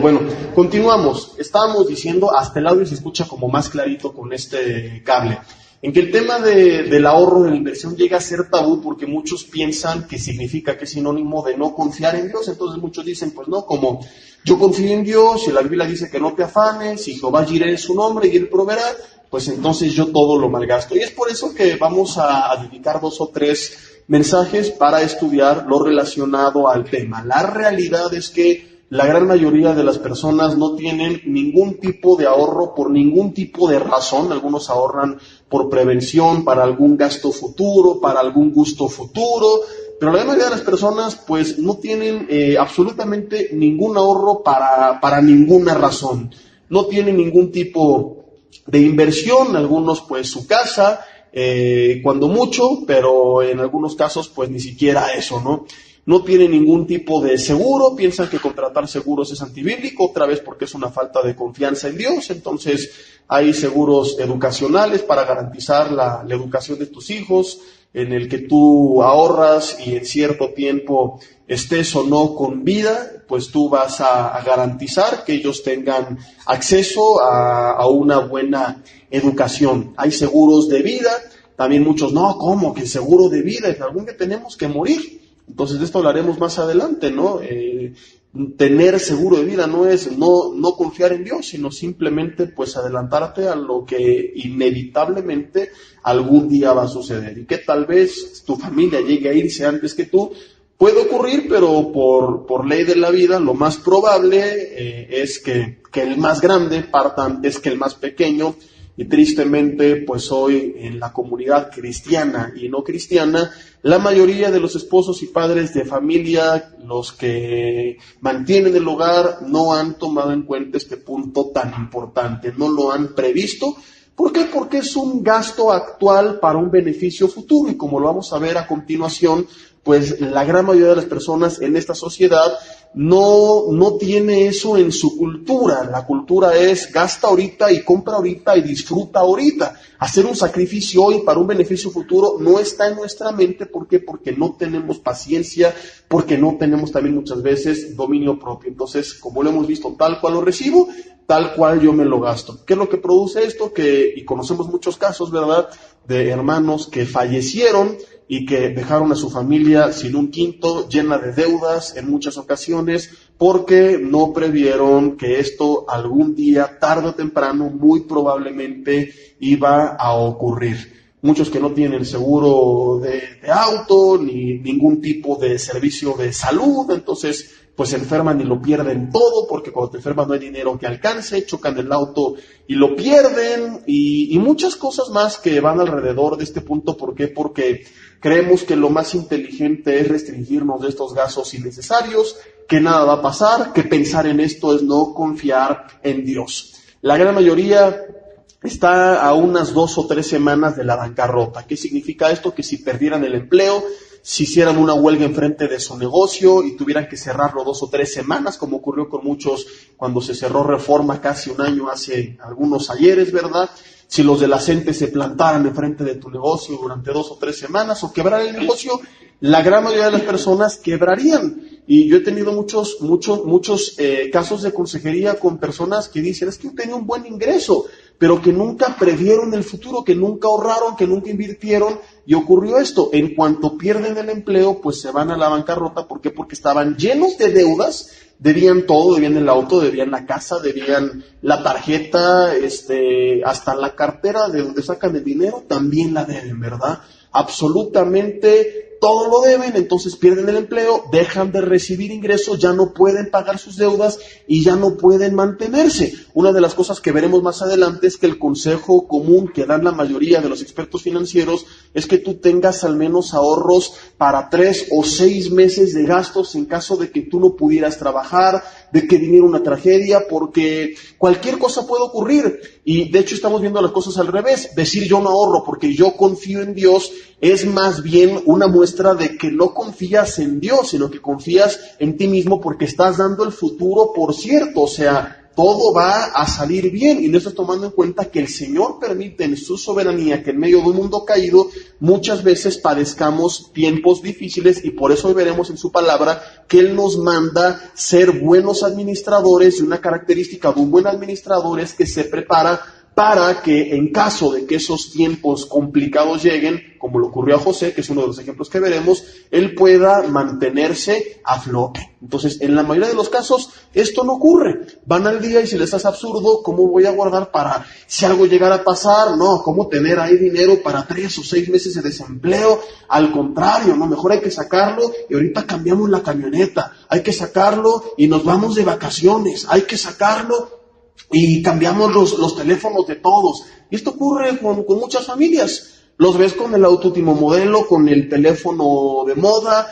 Bueno, continuamos. Estábamos diciendo, hasta el audio se escucha como más clarito con este cable, en que el tema del ahorro, de la inversión, llega a ser tabú porque muchos piensan que significa, que es sinónimo de no confiar en Dios. Entonces muchos dicen, pues no, como yo confío en Dios y la Biblia dice que no te afanes y Jehová Jireh es su nombre y Él proveerá, pues entonces yo todo lo malgasto. Y es por eso que vamos a dedicar 2 o 3 mensajes para estudiar lo relacionado al tema. La realidad es que la gran mayoría de las personas no tienen ningún tipo de ahorro por ningún tipo de razón. Algunos ahorran por prevención, para algún gasto futuro, para algún gusto futuro, pero la gran mayoría de las personas pues no tienen absolutamente ningún ahorro para ninguna razón. No tienen ningún tipo de inversión, algunos pues su casa, cuando mucho, pero en algunos casos pues ni siquiera eso, ¿no? No tienen ningún tipo de seguro, piensan que contratar seguros es antibíblico, otra vez porque es una falta de confianza en Dios. Entonces hay seguros educacionales para garantizar la educación de tus hijos, en el que tú ahorras y en cierto tiempo estés o no con vida, pues tú vas a garantizar que ellos tengan acceso a una buena educación. Hay seguros de vida, también muchos, no, ¿cómo que seguro de vida? Es algún que tenemos que morir. Entonces de esto hablaremos más adelante, ¿no? Tener seguro de vida no es no confiar en Dios, sino simplemente pues adelantarte a lo que inevitablemente algún día va a suceder y que tal vez tu familia llegue a irse antes que tú. Puede ocurrir, pero por ley de la vida lo más probable es que el más grande parta antes que el más pequeño. Y tristemente, pues hoy en la comunidad cristiana y no cristiana, la mayoría de los esposos y padres de familia, los que mantienen el hogar, no han tomado en cuenta este punto tan importante, no lo han previsto. ¿Por qué? Porque es un gasto actual para un beneficio futuro, y como lo vamos a ver a continuación, pues la gran mayoría de las personas en esta sociedad no tiene eso en su cultura. La cultura es gasta ahorita y compra ahorita y disfruta ahorita. Hacer un sacrificio hoy para un beneficio futuro no está en nuestra mente. ¿Por qué? Porque no tenemos paciencia, porque no tenemos también muchas veces dominio propio. Entonces, como lo hemos visto, tal cual lo recibo, tal cual yo me lo gasto. ¿Qué es lo que produce esto? Y conocemos muchos casos, ¿verdad?, de hermanos que fallecieron y que dejaron a su familia sin un quinto, llena de deudas en muchas ocasiones, porque no previeron que esto algún día, tarde o temprano, muy probablemente iba a ocurrir. Muchos que no tienen seguro de auto, ni ningún tipo de servicio de salud, entonces pues se enferman y lo pierden todo, porque cuando te enfermas no hay dinero que alcance, chocan el auto y lo pierden, y muchas cosas más que van alrededor de este punto. ¿Por qué? Porque creemos que lo más inteligente es restringirnos de estos gastos innecesarios, que nada va a pasar, que pensar en esto es no confiar en Dios. La gran mayoría está a unas 2 o 3 semanas de la bancarrota. ¿Qué significa esto? Que si perdieran el empleo, si hicieran una huelga enfrente de su negocio y tuvieran que cerrarlo 2 o 3 semanas, como ocurrió con muchos cuando se cerró Reforma casi un año hace algunos ayeres, ¿verdad? Si los de la CENTE se plantaran enfrente de tu negocio durante 2 o 3 semanas o quebrar el negocio, la gran mayoría de las personas quebrarían. Y yo he tenido muchos casos de consejería con personas que dicen, es que yo tenía un buen ingreso, pero que nunca previeron el futuro, que nunca ahorraron, que nunca invirtieron, y ocurrió esto. En cuanto pierden el empleo, pues se van a la bancarrota. ¿Por qué? Porque estaban llenos de deudas, debían todo, debían el auto, debían la casa, debían la tarjeta, hasta la cartera de donde sacan el dinero, también la deben, ¿verdad? Absolutamente todo lo deben, entonces pierden el empleo, dejan de recibir ingresos, ya no pueden pagar sus deudas y ya no pueden mantenerse. Una de las cosas que veremos más adelante es que el consejo común que dan la mayoría de los expertos financieros es que tú tengas al menos ahorros para 3 o 6 meses de gastos en caso de que tú no pudieras trabajar, de que viniera una tragedia, porque cualquier cosa puede ocurrir. Y de hecho estamos viendo las cosas al revés. Decir yo no ahorro porque yo confío en Dios es más bien una muestra de que no confías en Dios, sino que confías en ti mismo porque estás dando el futuro por cierto. O sea, todo va a salir bien. Y no estás tomando en cuenta que el Señor permite en su soberanía que en medio de un mundo caído muchas veces padezcamos tiempos difíciles, y por eso hoy veremos en su palabra que Él nos manda ser buenos administradores, y una característica de un buen administrador es que se prepara para que en caso de que esos tiempos complicados lleguen, como le ocurrió a José, que es uno de los ejemplos que veremos, él pueda mantenerse a flote. Entonces, en la mayoría de los casos, esto no ocurre. Van al día y si les hace absurdo, ¿cómo voy a guardar para si algo llegara a pasar? No, ¿cómo tener ahí dinero para 3 o 6 meses de desempleo? Al contrario, no, mejor hay que sacarlo y ahorita cambiamos la camioneta. Hay que sacarlo y nos vamos de vacaciones. Hay que sacarlo y cambiamos los teléfonos de todos. Y esto ocurre con muchas familias. Los ves con el auto último modelo, con el teléfono de moda,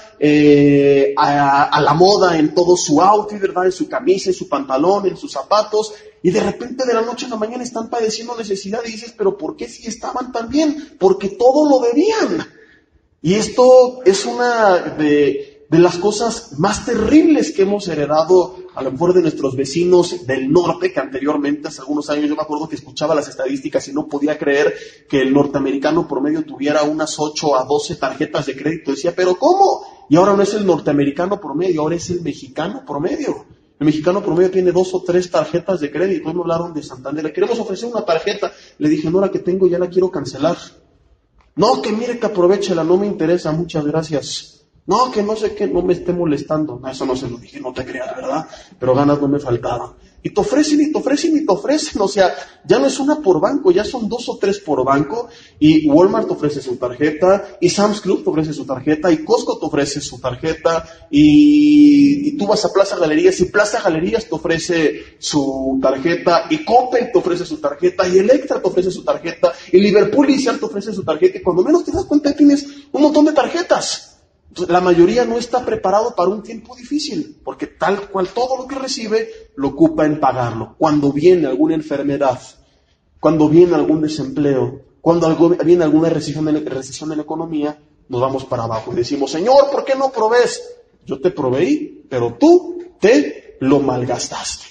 a la moda en todo su outfit, ¿verdad? En su camisa, en su pantalón, en sus zapatos. Y de repente de la noche a la mañana están padeciendo necesidad y dices, ¿pero por qué si estaban tan bien? Porque todo lo debían. Y esto es una de las cosas más terribles que hemos heredado a lo mejor de nuestros vecinos del norte, que anteriormente, hace algunos años, yo me acuerdo que escuchaba las estadísticas y no podía creer que el norteamericano promedio tuviera unas 8 a 12 tarjetas de crédito. Decía, ¿pero cómo? Y ahora no es el norteamericano promedio, ahora es el mexicano promedio. El mexicano promedio tiene 2 o 3 tarjetas de crédito. Hoy me hablaron de Santander, le queremos ofrecer una tarjeta. Le dije, no, la que tengo ya la quiero cancelar. No, que mire que aprovechela, no me interesa, muchas gracias. No, que no sé qué, no me esté molestando. No, eso no se lo dije, no te creas, ¿verdad? Pero ganas no me faltaban. Y te ofrecen, y te ofrecen, y te ofrecen. O sea, ya no es una por banco, ya son 2 o 3 por banco. Y Walmart te ofrece su tarjeta, y Sam's Club te ofrece su tarjeta, y Costco te ofrece su tarjeta, y tú vas a Plaza Galerías, y Plaza Galerías te ofrece su tarjeta, y Coppel te ofrece su tarjeta, y Electra te ofrece su tarjeta, y Liverpool y Sears te ofrece su tarjeta, y cuando menos te das cuenta tienes un montón de tarjetas. Entonces, la mayoría no está preparado para un tiempo difícil, porque tal cual todo lo que recibe lo ocupa en pagarlo. Cuando viene alguna enfermedad, cuando viene algún desempleo, cuando viene alguna recesión en la economía, nos vamos para abajo y decimos, Señor, ¿por qué no provees? Yo te proveí, pero tú te lo malgastaste.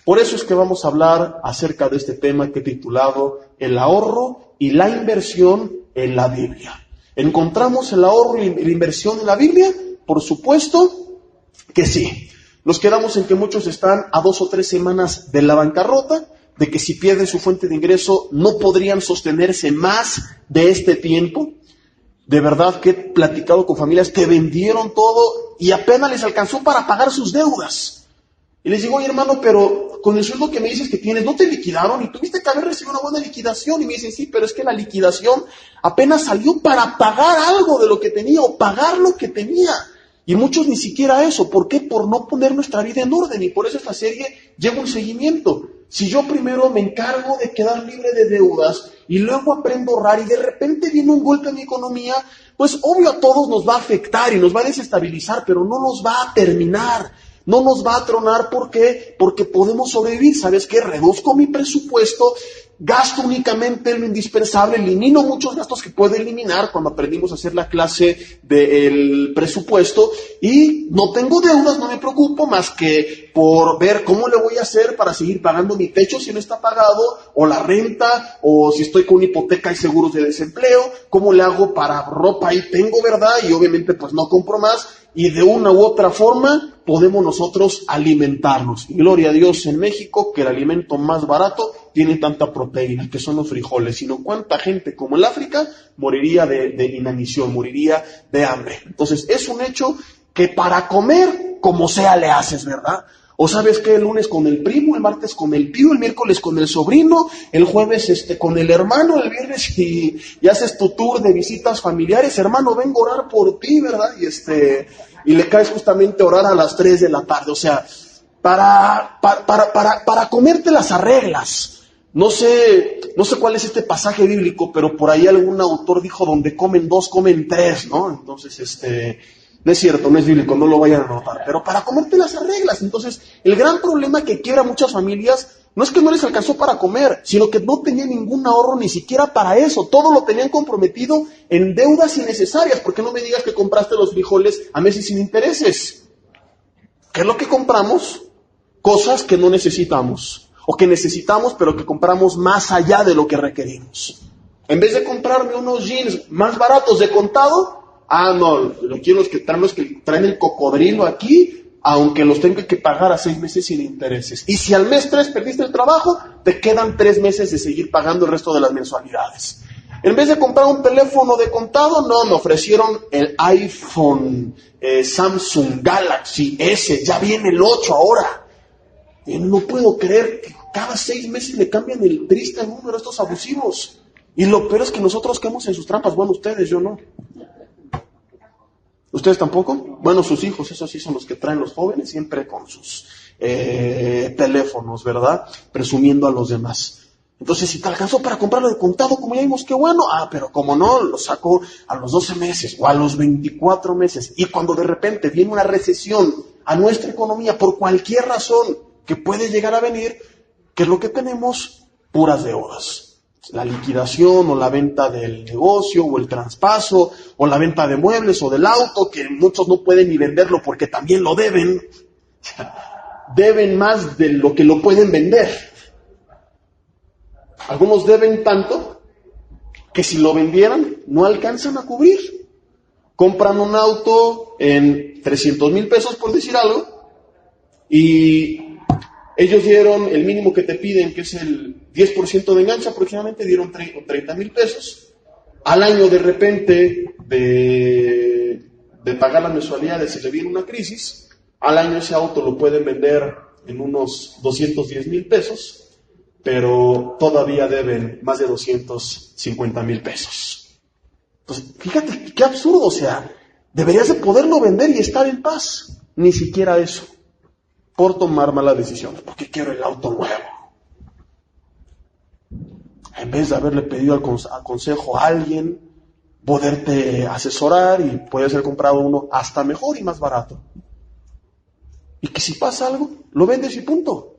Por eso es que vamos a hablar acerca de este tema que he titulado El ahorro y la inversión en la Biblia. ¿Encontramos el ahorro y la inversión en la Biblia? Por supuesto que sí. Nos quedamos en que muchos están a 2 o 3 semanas de la bancarrota, de que si pierden su fuente de ingreso no podrían sostenerse más de este tiempo. De verdad que he platicado con familias que vendieron todo y apenas les alcanzó para pagar sus deudas. Y les digo, oye hermano, pero con el sueldo que me dices que tienes, ¿no te liquidaron? Y tuviste que haber recibido una buena liquidación. Y me dicen, sí, pero es que la liquidación apenas salió para pagar algo de lo que tenía o pagar lo que tenía. Y muchos ni siquiera eso. ¿Por qué? Por no poner nuestra vida en orden. Y por eso esta serie lleva un seguimiento. Si yo primero me encargo de quedar libre de deudas y luego aprendo a ahorrar y de repente viene un golpe en mi economía, pues obvio a todos nos va a afectar y nos va a desestabilizar, pero no nos va a terminar. No nos va a tronar, ¿por qué? Porque podemos sobrevivir. ¿Sabes qué? Reduzco mi presupuesto, gasto únicamente lo indispensable, elimino muchos gastos que puedo eliminar cuando aprendimos a hacer la clase del presupuesto y no tengo deudas, no me preocupo más que por ver cómo le voy a hacer para seguir pagando mi techo si no está pagado, o la renta, o si estoy con una hipoteca y seguros de desempleo, cómo le hago para ropa y tengo, ¿verdad? Y obviamente pues no compro más. Y de una u otra forma podemos nosotros alimentarnos. Y gloria a Dios en México que el alimento más barato tiene tanta proteína, que son los frijoles. Sino cuánta gente como en África moriría de inanición, moriría de hambre. Entonces es un hecho que para comer, como sea le haces, ¿verdad? O sabes que el lunes con el primo, el martes con el tío, el miércoles con el sobrino, el jueves con el hermano, el viernes y haces tu tour de visitas familiares. Hermano, vengo a orar por ti, ¿verdad? Y le caes justamente a orar a las 3 de la tarde. O sea, para comerte las arreglas. No sé cuál es este pasaje bíblico, pero por ahí algún autor dijo donde comen 2, comen 3, ¿no? Entonces, no es cierto, no es bíblico, no lo vayan a anotar, pero para comerte las arreglas. Entonces, el gran problema que quiebra muchas familias no es que no les alcanzó para comer, sino que no tenían ningún ahorro ni siquiera para eso. Todo lo tenían comprometido en deudas innecesarias. ¿Por qué no me digas que compraste los frijoles a meses sin intereses? ¿Qué es lo que compramos? cosas que no necesitamos, o que necesitamos pero que compramos más allá de lo que requerimos. En vez de comprarme unos jeans más baratos de contado, no, yo quiero los que traen el cocodrilo aquí, aunque los tenga que pagar a 6 meses sin intereses. Y si al mes 3 perdiste el trabajo, te quedan 3 meses de seguir pagando el resto de las mensualidades. En vez de comprar un teléfono de contado, me ofrecieron el iPhone, Samsung Galaxy S, ya viene el 8 ahora. No puedo creer que cada 6 meses le cambian el triste número a estos abusivos. Y lo peor es que nosotros caemos en sus trampas. Bueno, ustedes, yo no. ¿Ustedes tampoco? Bueno, sus hijos, esos sí son los que traen los jóvenes, siempre con sus teléfonos, ¿verdad? Presumiendo a los demás. Entonces, si te alcanzó para comprarlo de contado, como ya vimos, qué bueno. Pero como no, lo saco a los 12 meses o a los 24 meses. Y cuando de repente viene una recesión a nuestra economía, por cualquier razón que puede llegar a venir, ¿qué es lo que tenemos? Puras deudas. La liquidación o la venta del negocio o el traspaso o la venta de muebles o del auto, que muchos no pueden ni venderlo porque también lo deben. Deben más de lo que lo pueden vender. Algunos deben tanto que si lo vendieran no alcanzan a cubrir. Compran un auto en 300,000 pesos, por decir algo, y ellos dieron el mínimo que te piden, que es el 10% de enganche aproximadamente, dieron 30,000 pesos. Al año de repente de pagar las mensualidades se le viene una crisis. Al año ese auto lo pueden vender en unos 210,000 pesos, pero todavía deben más de 250,000 pesos. Entonces, fíjate qué absurdo, o sea, deberías de poderlo vender y estar en paz. Ni siquiera eso. Por tomar malas decisiones, porque quiero el auto nuevo. En vez de haberle pedido al consejo a alguien, poderte asesorar y puedes haber comprado uno hasta mejor y más barato. Y que si pasa algo, lo vendes y punto.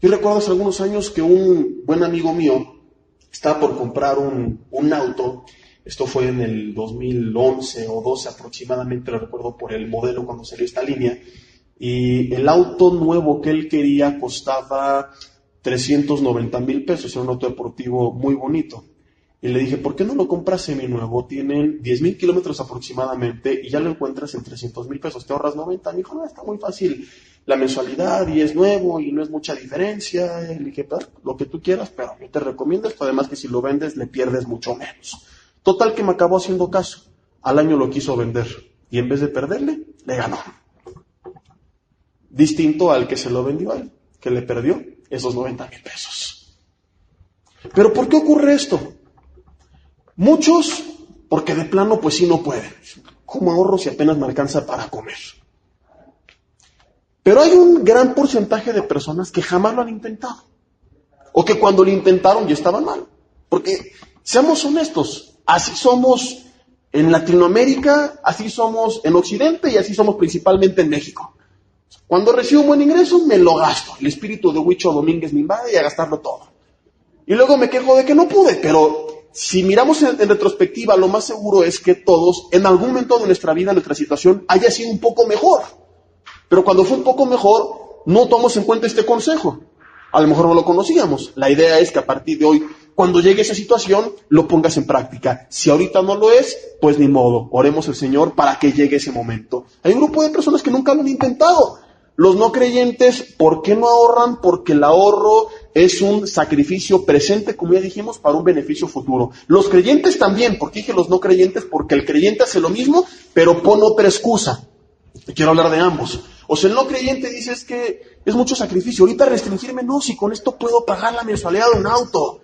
Yo recuerdo hace algunos años que un buen amigo mío estaba por comprar un auto. Esto fue en el 2011 o 12 aproximadamente, lo recuerdo por el modelo cuando salió esta línea. Y el auto nuevo que él quería costaba 390,000 pesos, era un auto deportivo muy bonito. Y le dije, ¿por qué no lo compras seminuevo? Tienen 10,000 kilómetros aproximadamente y ya lo encuentras en 300,000 pesos, te ahorras 90. Me dijo, no, está muy fácil la mensualidad y es nuevo y no es mucha diferencia. Y le dije, lo que tú quieras, pero yo te recomiendo esto, además que si lo vendes le pierdes mucho menos. Total que me acabó haciendo caso. Al año lo quiso vender y en vez de perderle, le ganó. Distinto al que se lo vendió a él, que le perdió esos 90,000 pesos. ¿Pero por qué ocurre esto? Muchos, porque de plano pues sí no pueden. ¿Cómo ahorro si apenas me alcanza para comer? Pero hay un gran porcentaje de personas que jamás lo han intentado. O que cuando lo intentaron ya estaban mal. Porque, seamos honestos, así somos en Latinoamérica, así somos en Occidente y así somos principalmente en México. Cuando recibo un buen ingreso, me lo gasto. El espíritu de Huicho Domínguez me invade y a gastarlo todo. Y luego me quejo de que no pude, pero si miramos en retrospectiva, lo más seguro es que todos, en algún momento de nuestra vida, nuestra situación, haya sido un poco mejor. Pero cuando fue un poco mejor, no tomamos en cuenta este consejo. A lo mejor no lo conocíamos. La idea es que a partir de hoy, cuando llegue esa situación, lo pongas en práctica. Si ahorita no lo es, pues ni modo. Oremos al Señor para que llegue ese momento. Hay un grupo de personas que nunca lo han intentado. Los no creyentes, ¿por qué no ahorran? Porque el ahorro es un sacrificio presente, como ya dijimos, para un beneficio futuro. Los creyentes también, porque dije los no creyentes, porque el creyente hace lo mismo, pero pone otra excusa. Quiero hablar de ambos. O sea, el no creyente dice es que es mucho sacrificio. Ahorita restringirme, no, si con esto puedo pagar la mensualidad de un auto.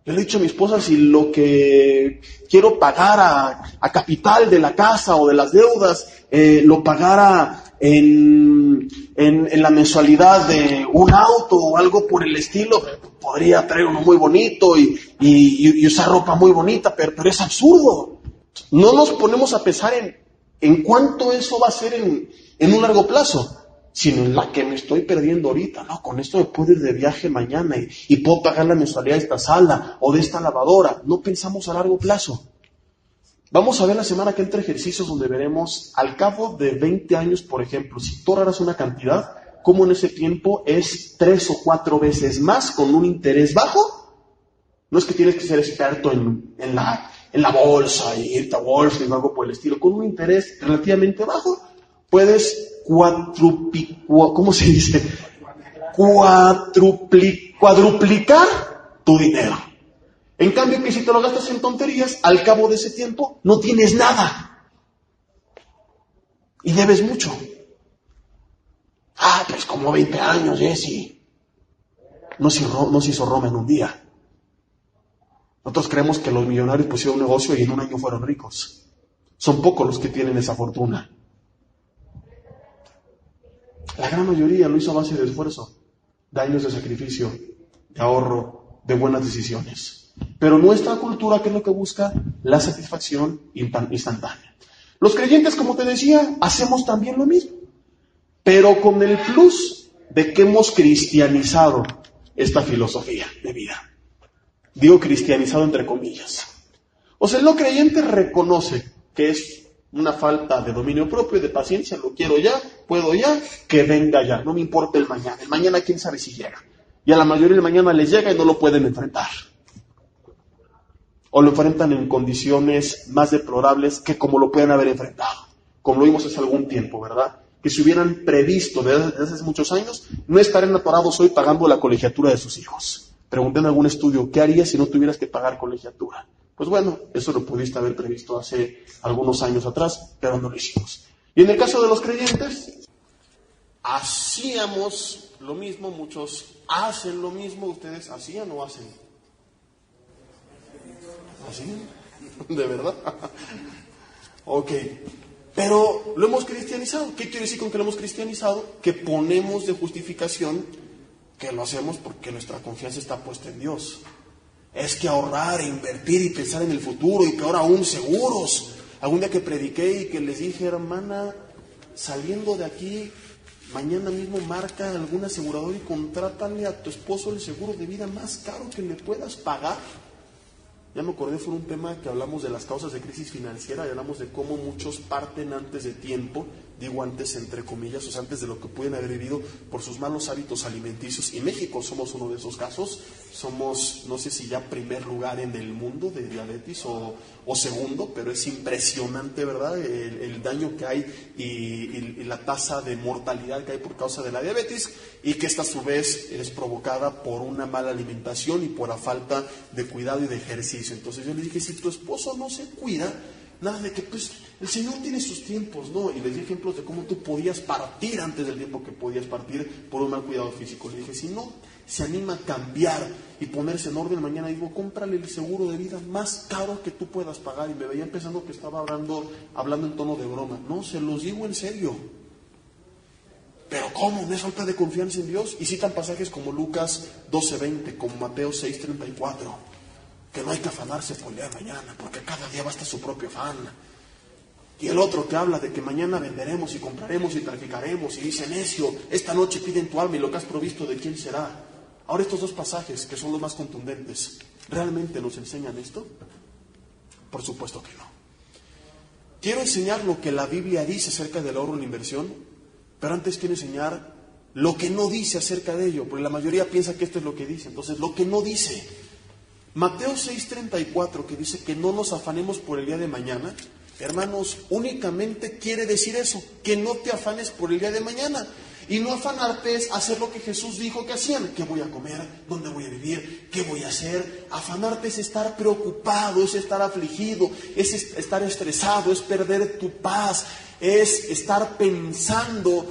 Yo le he dicho a mi esposa, si lo que quiero pagar a capital de la casa o de las deudas, lo pagara en la mensualidad de un auto o algo por el estilo, podría traer uno muy bonito y usar ropa muy bonita, pero es absurdo. No nos ponemos a pensar en cuánto eso va a ser en un largo plazo, sino en la que me estoy perdiendo ahorita. No, con esto me puedo ir de viaje mañana y puedo pagar la mensualidad de esta sala o de esta lavadora. No pensamos a largo plazo. Vamos a ver la semana que entra ejercicios donde veremos, al cabo de 20 años, por ejemplo, si tú ahorraras una cantidad, cómo en ese tiempo es 3 o 4 veces más con un interés bajo. No es que tienes que ser experto en la bolsa y irte a Wall Street o algo por el estilo. Con un interés relativamente bajo puedes cuadruplicar tu dinero. En cambio, que si te lo gastas en tonterías, al cabo de ese tiempo no tienes nada y debes mucho. Pues como 20 años, Jesse. No se hizo Roma en un día. Nosotros creemos que los millonarios pusieron un negocio y en un año fueron ricos. Son pocos los que tienen esa fortuna. La gran mayoría lo hizo a base de esfuerzo, de años de sacrificio, de ahorro, de buenas decisiones. Pero nuestra cultura, ¿qué es lo que busca? La satisfacción instantánea. Los creyentes, como te decía, hacemos también lo mismo, pero con el plus de que hemos cristianizado esta filosofía de vida. Digo cristianizado entre comillas. O sea, el no creyente reconoce que es una falta de dominio propio y de paciencia. Lo quiero ya, puedo ya, que venga ya. No me importa el mañana. El mañana quién sabe si llega. Y a la mayoría del mañana les llega y no lo pueden enfrentar. O lo enfrentan en condiciones más deplorables que como lo pueden haber enfrentado. Como lo vimos hace algún tiempo, ¿verdad? Que si hubieran previsto desde hace muchos años, no estarían atorados hoy pagando la colegiatura de sus hijos. Pregunté en algún estudio, ¿qué harías si no tuvieras que pagar colegiatura? Pues bueno, eso lo pudiste haber previsto hace algunos años atrás, pero no lo hicimos. Y en el caso de los creyentes, hacíamos lo mismo, muchos hacen lo mismo. ¿Ustedes hacían o hacen? ¿Hacían? ¿De verdad? Ok. Pero lo hemos cristianizado. ¿Qué quiere decir con que lo hemos cristianizado? Que ponemos de justificación que lo hacemos porque nuestra confianza está puesta en Dios. Es que ahorrar, invertir y pensar en el futuro, y peor aún, seguros. Algún día que prediqué y que les dije, hermana, saliendo de aquí, mañana mismo marca algún asegurador y contrátale a tu esposo el seguro de vida más caro que le puedas pagar. Ya me acordé, fue un tema que hablamos de las causas de crisis financiera y hablamos de cómo muchos parten antes de tiempo, digo antes entre comillas, o sea, antes de lo que pueden haber vivido por sus malos hábitos alimenticios. Y México somos uno de esos casos. Somos, no sé si ya primer lugar en el mundo de diabetes o segundo, pero es impresionante, ¿verdad? El daño que hay y la tasa de mortalidad que hay por causa de la diabetes, y que esta a su vez es provocada por una mala alimentación y por la falta de cuidado y de ejercicio. Entonces yo le dije, si tu esposo no se cuida, nada de que pues el Señor tiene sus tiempos, ¿no? Y les di ejemplos de cómo tú podías partir antes del tiempo que podías partir por un mal cuidado físico. Le dije, si no se anima a cambiar y ponerse en orden mañana, digo, cómprale el seguro de vida más caro que tú puedas pagar. Y me veía pensando que estaba hablando en tono de broma. No, se los digo en serio. Pero ¿cómo? ¿No es falta de confianza en Dios? Y citan pasajes como Lucas 12:20, como Mateo 6:34. Que no hay que afanarse por el día de mañana, porque cada día basta su propio afán. Y el otro que habla de que mañana venderemos y compraremos y traficaremos, y dice, necio, esta noche piden tu alma y lo que has provisto, ¿de quién será? Ahora, estos dos pasajes, que son los más contundentes, ¿realmente nos enseñan esto? Por supuesto que no. Quiero enseñar lo que la Biblia dice acerca del ahorro en la inversión, pero antes quiero enseñar lo que no dice acerca de ello, porque la mayoría piensa que esto es lo que dice. Entonces, lo que no dice. Mateo 6:34, que dice que no nos afanemos por el día de mañana, hermanos, únicamente quiere decir eso, que no te afanes por el día de mañana. Y no afanarte es hacer lo que Jesús dijo que hacían. ¿Qué voy a comer? ¿Dónde voy a vivir? ¿Qué voy a hacer? Afanarte es estar preocupado, es estar afligido, es estar estresado, es perder tu paz, es estar pensando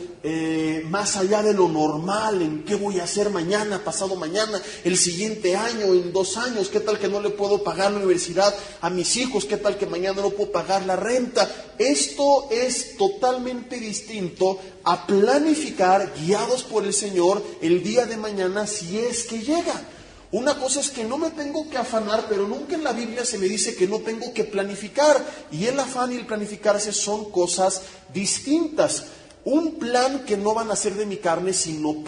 más allá de lo normal, en qué voy a hacer mañana, pasado mañana, el siguiente año, en 2 años. ¿Qué tal que no le puedo pagar la universidad a mis hijos? ¿Qué tal que mañana no puedo pagar la renta? Esto es totalmente distinto a planificar, guiados por el Señor, el día de mañana, si es que llega. Una cosa es que no me tengo que afanar, pero nunca en la Biblia se me dice que no tengo que planificar. Y el afán y el planificarse son cosas distintas. Un plan que no van a ser de mi carne, sino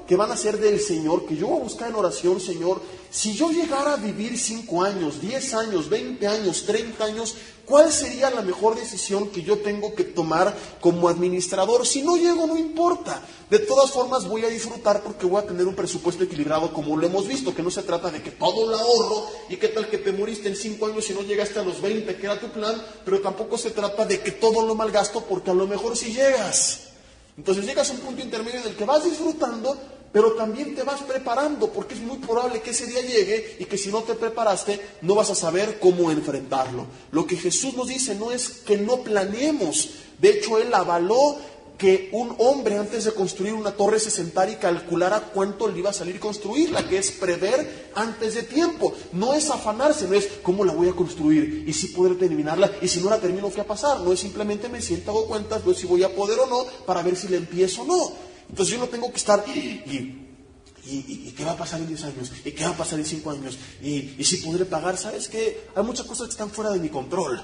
que van a ser del Señor, que yo voy a buscar en oración. Señor, si yo llegara a vivir 5 años, 10 años, 20 años, 30 años, ¿cuál sería la mejor decisión que yo tengo que tomar como administrador? Si no llego, no importa. De todas formas voy a disfrutar porque voy a tener un presupuesto equilibrado, como lo hemos visto, que no se trata de que todo lo ahorro y qué tal que te moriste en 5 años y no llegaste a los 20, que era tu plan, pero tampoco se trata de que todo lo malgasto, porque a lo mejor sí llegas. Entonces llegas a un punto intermedio en el que vas disfrutando, pero también te vas preparando, porque es muy probable que ese día llegue y que si no te preparaste, no vas a saber cómo enfrentarlo. Lo que Jesús nos dice no es que no planeemos. De hecho, Él avaló que un hombre antes de construir una torre se sentara y calculara cuánto le iba a salir construirla, que es prever antes de tiempo. No es afanarse, no es cómo la voy a construir y si podré terminarla y si no la termino, ¿qué va a pasar? No es simplemente me siento, hago cuentas, veo si voy a poder o no para ver si la empiezo o no. Entonces yo no tengo que estar ¿y qué va a pasar en 10 años? ¿Y qué va a pasar en 5 años? ¿Y si podré pagar? ¿Sabes qué? Hay muchas cosas que están fuera de mi control.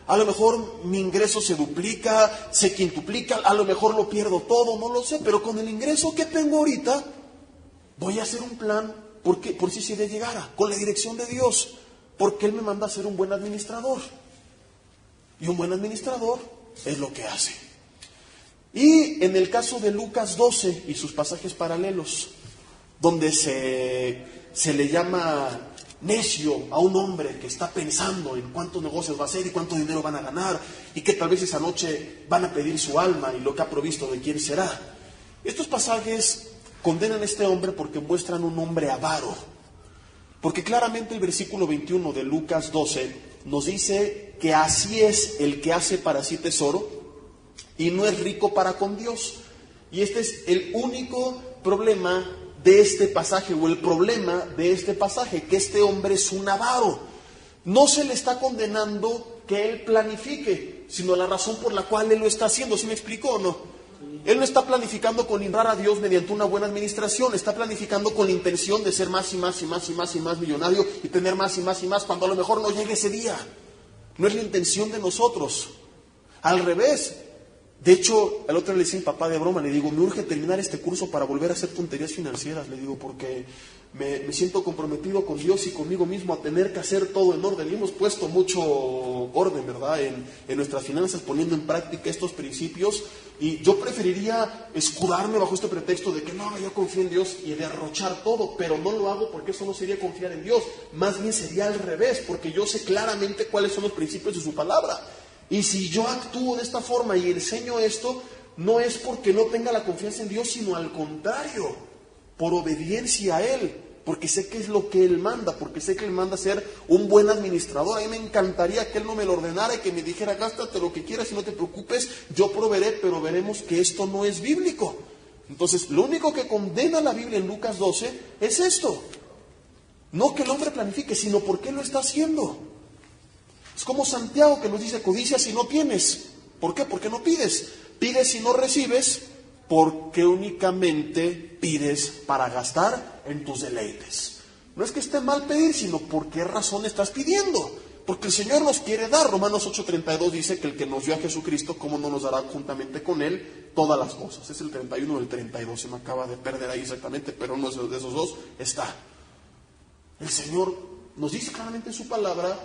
A lo mejor mi ingreso se duplica, se quintuplica, a lo mejor lo pierdo todo, no lo sé, pero con el ingreso que tengo ahorita, voy a hacer un plan por si se llegara, con la dirección de Dios, porque Él me manda a ser un buen administrador. Y un buen administrador es lo que hace. Y en el caso de Lucas 12 y sus pasajes paralelos, donde se le llama necio a un hombre que está pensando en cuántos negocios va a hacer y cuánto dinero van a ganar y que tal vez esa noche van a pedir su alma y lo que ha provisto de quién será. Estos pasajes condenan a este hombre porque muestran un hombre avaro. Porque claramente el versículo 21 de Lucas 12 nos dice que así es el que hace para sí tesoro y no es rico para con Dios. Y este es el único problema de este pasaje, o el problema de este pasaje, que este hombre es un avaro. No se le está condenando que él planifique, sino la razón por la cual él lo está haciendo. ¿Sí me explico o no? Él no está planificando con honrar a Dios mediante una buena administración, está planificando con la intención de ser más y más y más y más y más millonario y tener más y más y más cuando a lo mejor no llegue ese día. No es la intención de nosotros. Al revés. De hecho, el otro le decía a mi papá de broma, le digo, me urge terminar este curso para volver a hacer tonterías financieras, le digo, porque me siento comprometido con Dios y conmigo mismo a tener que hacer todo en orden. Y hemos puesto mucho orden, ¿verdad?, en nuestras finanzas, poniendo en práctica estos principios. Y yo preferiría escudarme bajo este pretexto de que no, yo confío en Dios y derrochar todo, pero no lo hago porque eso no sería confiar en Dios. Más bien sería al revés, porque yo sé claramente cuáles son los principios de su palabra. Y si yo actúo de esta forma y enseño esto, no es porque no tenga la confianza en Dios, sino al contrario, por obediencia a Él, porque sé que es lo que Él manda, porque sé que Él manda ser un buen administrador. A mí me encantaría que Él no me lo ordenara y que me dijera, gástate lo que quieras y no te preocupes, yo proveeré, pero veremos que esto no es bíblico. Entonces, lo único que condena la Biblia en Lucas 12 es esto. No que el hombre planifique, sino por qué lo está haciendo. Es como Santiago que nos dice, codicia si no tienes. ¿Por qué? Porque no pides. Pides si no recibes, porque únicamente pides para gastar en tus deleites. No es que esté mal pedir, sino por qué razón estás pidiendo. Porque el Señor nos quiere dar. Romanos 8:32 dice que el que nos dio a Jesucristo, ¿cómo no nos dará juntamente con Él todas las cosas? Es el 31 o el 32, se me acaba de perder ahí exactamente, pero uno de esos dos está. El Señor nos dice claramente en su palabra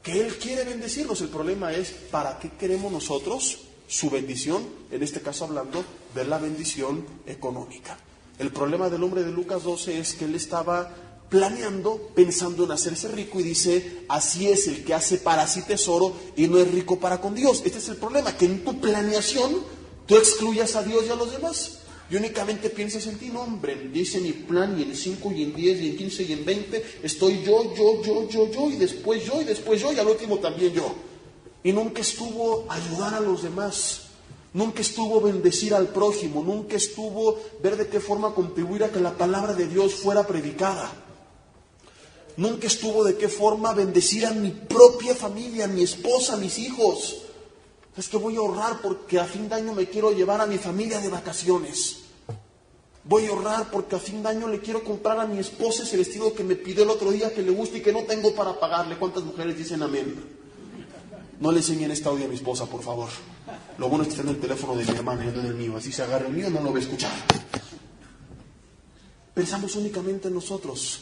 que Él quiere bendecirnos. El problema es, ¿para qué queremos nosotros su bendición? En este caso hablando de la bendición económica. El problema del hombre de Lucas 12 es que él estaba planeando, pensando en hacerse rico y dice, así es el que hace para sí tesoro y no es rico para con Dios. Este es el problema, que en tu planeación tú excluyas a Dios y a los demás. Y únicamente pienses en ti, no hombre, dice mi plan y en 5 y en 10 y en 15 y en 20 estoy yo y después yo y al último también yo. Y nunca estuvo ayudar a los demás, nunca estuvo bendecir al prójimo, nunca estuvo ver de qué forma contribuir a que la palabra de Dios fuera predicada. Nunca estuvo de qué forma bendecir a mi propia familia, a mi esposa, a mis hijos. Es que voy a ahorrar porque a fin de año me quiero llevar a mi familia de vacaciones. Voy a ahorrar porque a fin de año le quiero comprar a mi esposa ese vestido que me pidió el otro día que le gusta y que no tengo para pagarle. ¿Cuántas mujeres dicen amén? No le enseñen este audio a mi esposa, por favor. Lo bueno es que está en el teléfono de mi hermana y no en el mío. Así se agarra el mío, no lo va a escuchar. Pensamos únicamente en nosotros.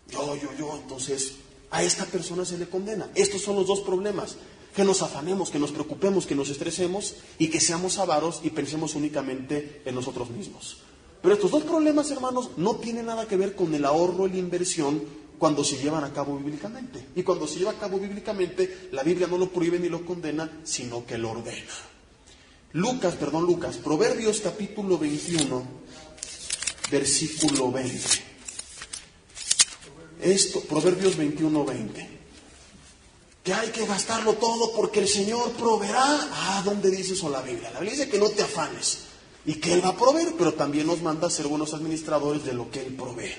Yo. Entonces, A esta persona se le condena. Estos son los dos problemas. Que nos afanemos, que nos preocupemos, que nos estresemos y que seamos avaros y pensemos únicamente en nosotros mismos. Pero estos dos problemas, hermanos, no tienen nada que ver con el ahorro y la inversión cuando se llevan a cabo bíblicamente. Y cuando se lleva a cabo bíblicamente, la Biblia no lo prohíbe ni lo condena, sino que lo ordena. Lucas, Proverbios capítulo 21, versículo 20. Proverbios 21, 20. Que hay que gastarlo todo porque el Señor proveerá. ¿Dónde dice eso la Biblia? La Biblia dice que no te afanes y que Él va a proveer, pero también nos manda a ser buenos administradores de lo que Él provee.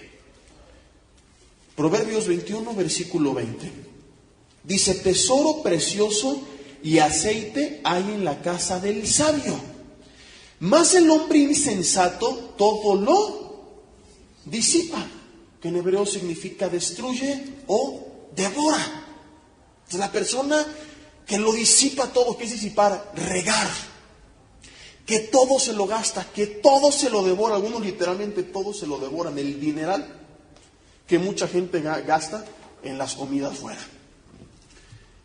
Proverbios 21, versículo 20. Dice, tesoro precioso y aceite hay en la casa del sabio, mas el hombre insensato todo lo disipa, que en hebreo significa destruye o devora. La persona que lo disipa todo, ¿qué es disipar? Regar. Que todo se lo gasta, que todo se lo devora. Algunos literalmente todo se lo devoran. El dineral que mucha gente gasta en las comidas fuera.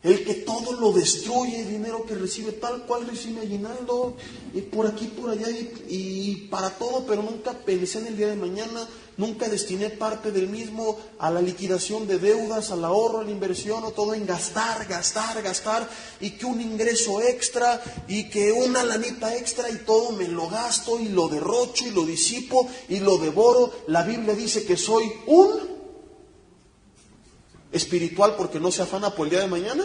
El que todo lo destruye, el dinero que recibe tal cual recibe aguinaldo, y por aquí, por allá, y para todo, pero nunca pensé en el día de mañana, nunca destiné parte del mismo a la liquidación de deudas, al ahorro, a la inversión, o todo en gastar, y que un ingreso extra, y que una lanita extra, y todo me lo gasto, y lo derrocho, y lo disipo, y lo devoro. La Biblia dice que soy un espiritual porque no se afana por el día de mañana.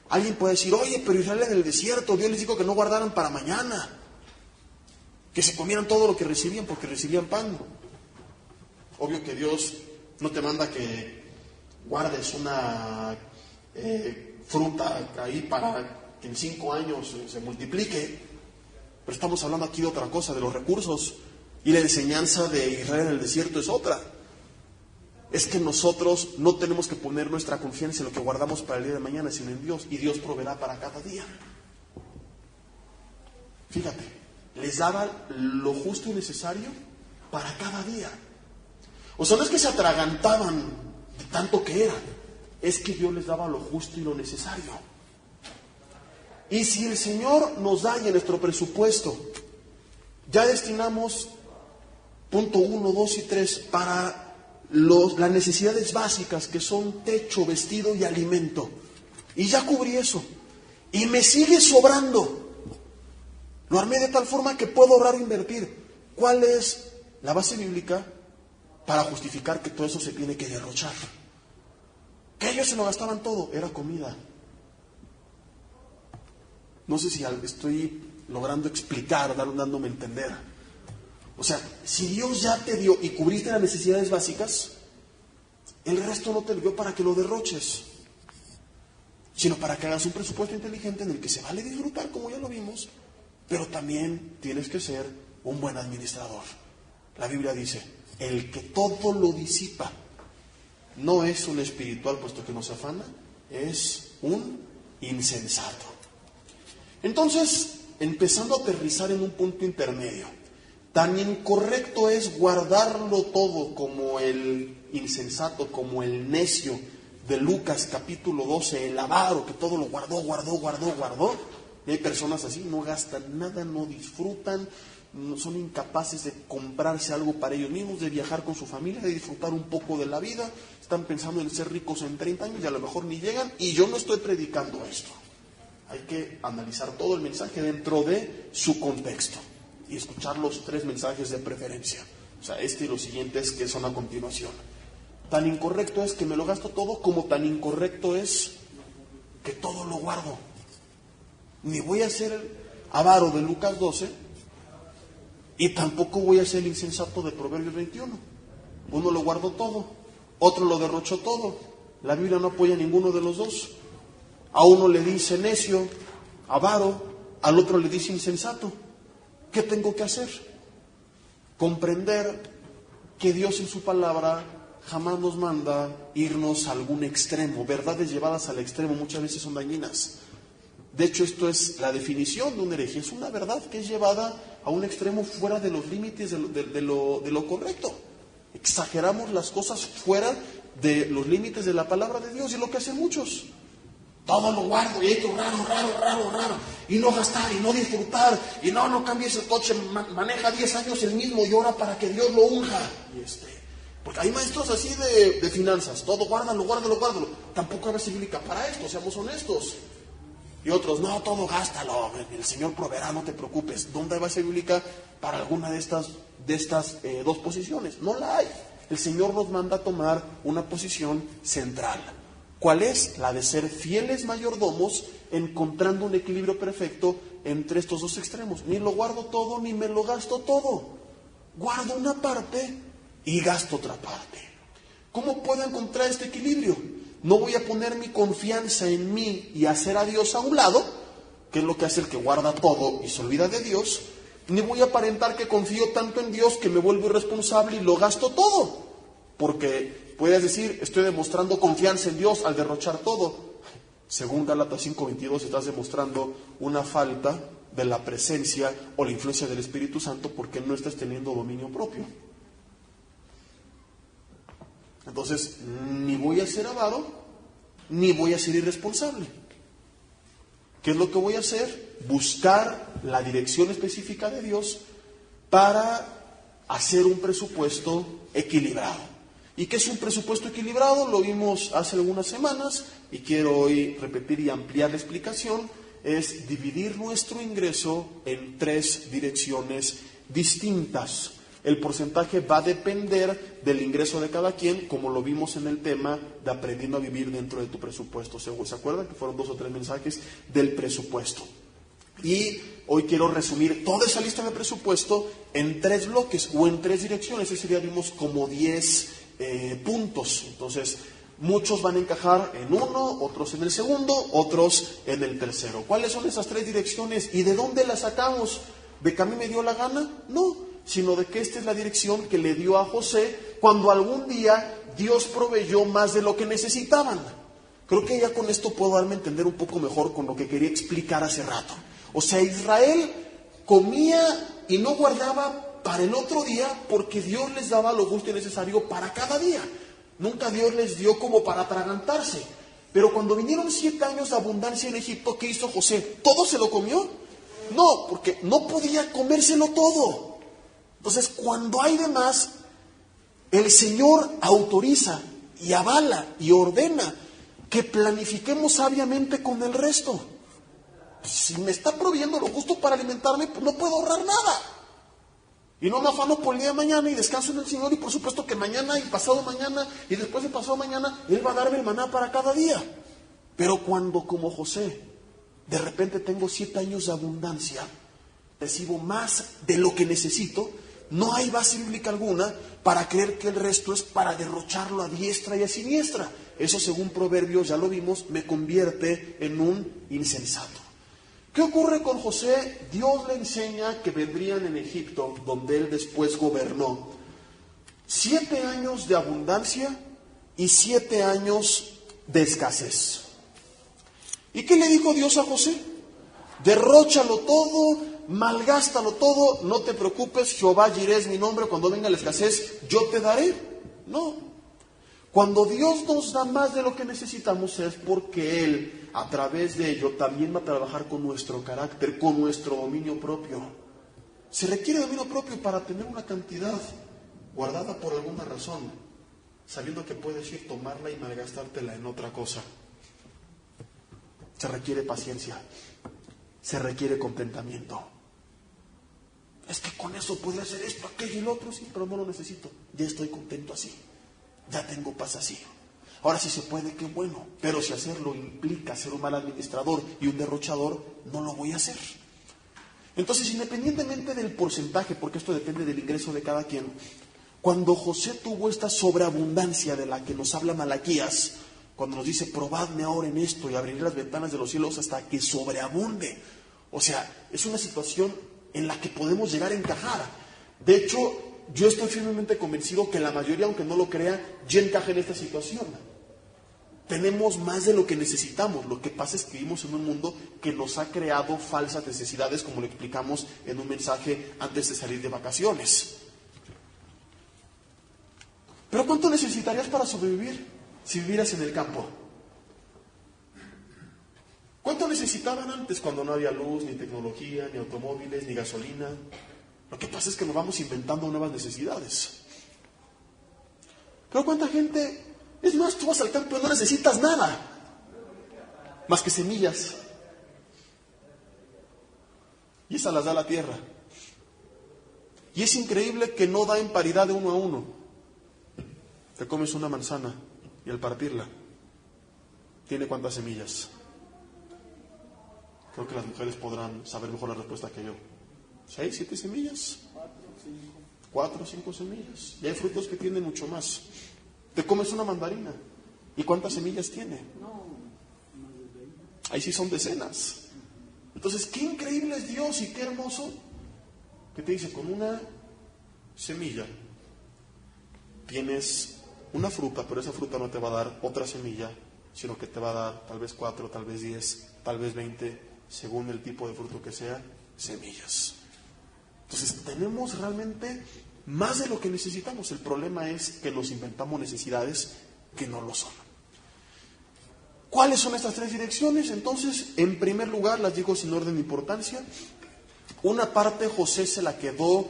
Alguien puede decir, oye, pero Israel en el desierto, Dios les dijo que no guardaran para mañana, que se comieran todo lo que recibían porque recibían pan. Obvio que Dios no te manda que guardes una fruta ahí para que en 5 años se multiplique, pero estamos hablando aquí de otra cosa, de los recursos. Y la enseñanza de Israel en el desierto es otra. Es que nosotros no tenemos que poner nuestra confianza en lo que guardamos para el día de mañana, sino en Dios. Y Dios proveerá para cada día. Fíjate, les daba lo justo y necesario para cada día. O sea, no es que se atragantaban de tanto que era. Es que Dios les daba lo justo y lo necesario. Y si el Señor nos da y en nuestro presupuesto ya destinamos punto 1, 2 y 3 para las necesidades básicas que son techo, vestido y alimento, y ya cubrí eso y me sigue sobrando, lo armé de tal forma que puedo ahorrar e invertir. ¿Cuál es la base bíblica para justificar que todo eso se tiene que derrochar? Que ellos se lo gastaban todo, era comida. No sé si estoy logrando explicar, dándome a entender. O sea, si Dios ya te dio y cubriste las necesidades básicas, el resto no te dio para que lo derroches, sino para que hagas un presupuesto inteligente en el que se vale disfrutar, como ya lo vimos, pero también tienes que ser un buen administrador. La Biblia dice, el que todo lo disipa no es un espiritual, puesto que no se afana, es un insensato. Entonces, empezando a aterrizar en un punto intermedio, tan incorrecto es guardarlo todo como el insensato, como el necio de Lucas capítulo 12, el avaro que todo lo guardó. Y hay personas así, no gastan nada, no disfrutan, son incapaces de comprarse algo para ellos mismos, de viajar con su familia, de disfrutar un poco de la vida. Están pensando en ser ricos en 30 años y a lo mejor ni llegan. Y yo no estoy predicando esto. Hay que analizar todo el mensaje dentro de su contexto y escuchar los 3 mensajes de preferencia. O sea, este y los siguientes que son a continuación. Tan incorrecto es que me lo gasto todo, como tan incorrecto es que todo lo guardo. Ni voy a ser el avaro de Lucas 12 y tampoco voy a ser el insensato de Proverbios 21. Uno lo guardó todo, otro lo derrochó todo. La Biblia no apoya a ninguno de los dos. A uno le dice necio, avaro, al otro le dice insensato. ¿Qué tengo que hacer? Comprender que Dios en su palabra jamás nos manda irnos a algún extremo. Verdades llevadas al extremo muchas veces son dañinas. De hecho, esto es la definición de una herejía. Es una verdad que es llevada a un extremo fuera de los límites de lo correcto. Exageramos las cosas fuera de los límites de la palabra de Dios, y es lo que hacen muchos. Todo lo guardo y hay que raro, y no gastar, y no disfrutar, y no cambies el coche, maneja 10 años el mismo y ora para que Dios lo unja. Porque hay maestros así de finanzas, todo guárdalo. Tampoco hay base bíblica para esto, seamos honestos. Y otros, no, todo gástalo, el Señor proveerá, no te preocupes. ¿Dónde hay base bíblica para alguna de estas dos posiciones? No la hay. El Señor nos manda a tomar una posición central. ¿Cuál es? La de ser fieles mayordomos, encontrando un equilibrio perfecto entre estos dos extremos. Ni lo guardo todo, ni me lo gasto todo. Guardo una parte y gasto otra parte. ¿Cómo puedo encontrar este equilibrio? No voy a poner mi confianza en mí y hacer a Dios a un lado, que es lo que hace el que guarda todo y se olvida de Dios, ni voy a aparentar que confío tanto en Dios que me vuelvo irresponsable y lo gasto todo. Porque puedes decir, estoy demostrando confianza en Dios al derrochar todo. Según Gálatas 5:22, estás demostrando una falta de la presencia o la influencia del Espíritu Santo porque no estás teniendo dominio propio. Entonces, ni voy a ser avaro, ni voy a ser irresponsable. ¿Qué es lo que voy a hacer? Buscar la dirección específica de Dios para hacer un presupuesto equilibrado. ¿Y qué es un presupuesto equilibrado? Lo vimos hace algunas semanas y quiero hoy repetir y ampliar la explicación. Es dividir nuestro ingreso en 3 direcciones distintas. El porcentaje va a depender del ingreso de cada quien, como lo vimos en el tema de aprendiendo a vivir dentro de tu presupuesto. ¿Se acuerdan que fueron 2 o 3 mensajes del presupuesto? Y hoy quiero resumir toda esa lista de presupuesto en 3 bloques o en 3 direcciones. Ese día vimos como 10 puntos. Entonces, muchos van a encajar en uno, otros en el segundo, otros en el tercero. ¿Cuáles son esas 3 direcciones y de dónde las sacamos? ¿De que a mí me dio la gana? No, sino de que esta es la dirección que le dio a José cuando algún día Dios proveyó más de lo que necesitaban. Creo que ya con esto puedo darme a entender un poco mejor con lo que quería explicar hace rato. O sea, Israel comía y no guardaba para el otro día porque Dios les daba lo justo y necesario para cada día. Nunca Dios les dio como para atragantarse. Pero cuando vinieron 7 años de abundancia en Egipto, ¿qué hizo José? ¿Todo se lo comió? No, porque no podía comérselo todo. Entonces, cuando hay de más, el Señor autoriza y avala y ordena que planifiquemos sabiamente con el resto. Si me está proveyendo lo justo para alimentarme, pues no puedo ahorrar nada. Y no me afano por el día de mañana y descanso en el Señor, y por supuesto que mañana y pasado mañana y después de pasado mañana Él va a darme el maná para cada día. Pero cuando, como José, de repente tengo 7 años de abundancia, recibo más de lo que necesito, no hay base bíblica alguna para creer que el resto es para derrocharlo a diestra y a siniestra. Eso, según Proverbios, ya lo vimos, me convierte en un insensato. ¿Qué ocurre con José? Dios le enseña que vendrían en Egipto, donde él después gobernó, 7 años de abundancia y 7 años de escasez. ¿Y qué le dijo Dios a José? Derróchalo todo, malgástalo todo, no te preocupes, Jehová Jireh es mi nombre, cuando venga la escasez, yo te daré. No. Cuando Dios nos da más de lo que necesitamos es porque Él, a través de ello, también va a trabajar con nuestro carácter, con nuestro dominio propio. Se requiere dominio propio para tener una cantidad guardada por alguna razón, sabiendo que puedes ir tomarla y malgastártela en otra cosa. Se requiere paciencia, se requiere contentamiento. Es que con eso podría hacer esto, aquello y lo otro, sí, pero no lo necesito. Ya estoy contento así. Ya tengo paz así. Ahora si se puede, qué bueno. Pero si hacerlo implica ser un mal administrador y un derrochador, no lo voy a hacer. Entonces, independientemente del porcentaje, porque esto depende del ingreso de cada quien, cuando José tuvo esta sobreabundancia de la que nos habla Malaquías, cuando nos dice, probadme ahora en esto y abriré las ventanas de los cielos hasta que sobreabunde. O sea, es una situación en la que podemos llegar a encajar. De hecho, yo estoy firmemente convencido que la mayoría, aunque no lo crea, ya encaja en esta situación. Tenemos más de lo que necesitamos. Lo que pasa es que vivimos en un mundo que nos ha creado falsas necesidades, como lo explicamos en un mensaje antes de salir de vacaciones. Pero ¿cuánto necesitarías para sobrevivir si vivieras en el campo? ¿Cuánto necesitaban antes cuando no había luz, ni tecnología, ni automóviles, ni gasolina? Lo que pasa es que nos vamos inventando nuevas necesidades. Pero ¿cuánta gente? Es más, tú vas al campo y no necesitas nada más que semillas. Y esas las da la tierra. Y es increíble que no da en paridad de uno a uno. Te comes una manzana y al partirla, ¿tiene cuántas semillas? Creo que las mujeres podrán saber mejor la respuesta que yo. 6, 7 semillas. 4 o 5 semillas. Y hay frutos que tienen mucho más. Te comes una mandarina. ¿Y cuántas semillas tiene? Ahí sí son decenas. Entonces, qué increíble es Dios y qué hermoso que te dice, con una semilla tienes una fruta, pero esa fruta no te va a dar otra semilla, sino que te va a dar tal vez 4, tal vez 10, tal vez 20, según el tipo de fruto que sea, semillas. Entonces, tenemos realmente más de lo que necesitamos. El problema es que nos inventamos necesidades que no lo son. ¿Cuáles son estas 3 direcciones? Entonces, en primer lugar, las digo sin orden de importancia. Una parte José se la quedó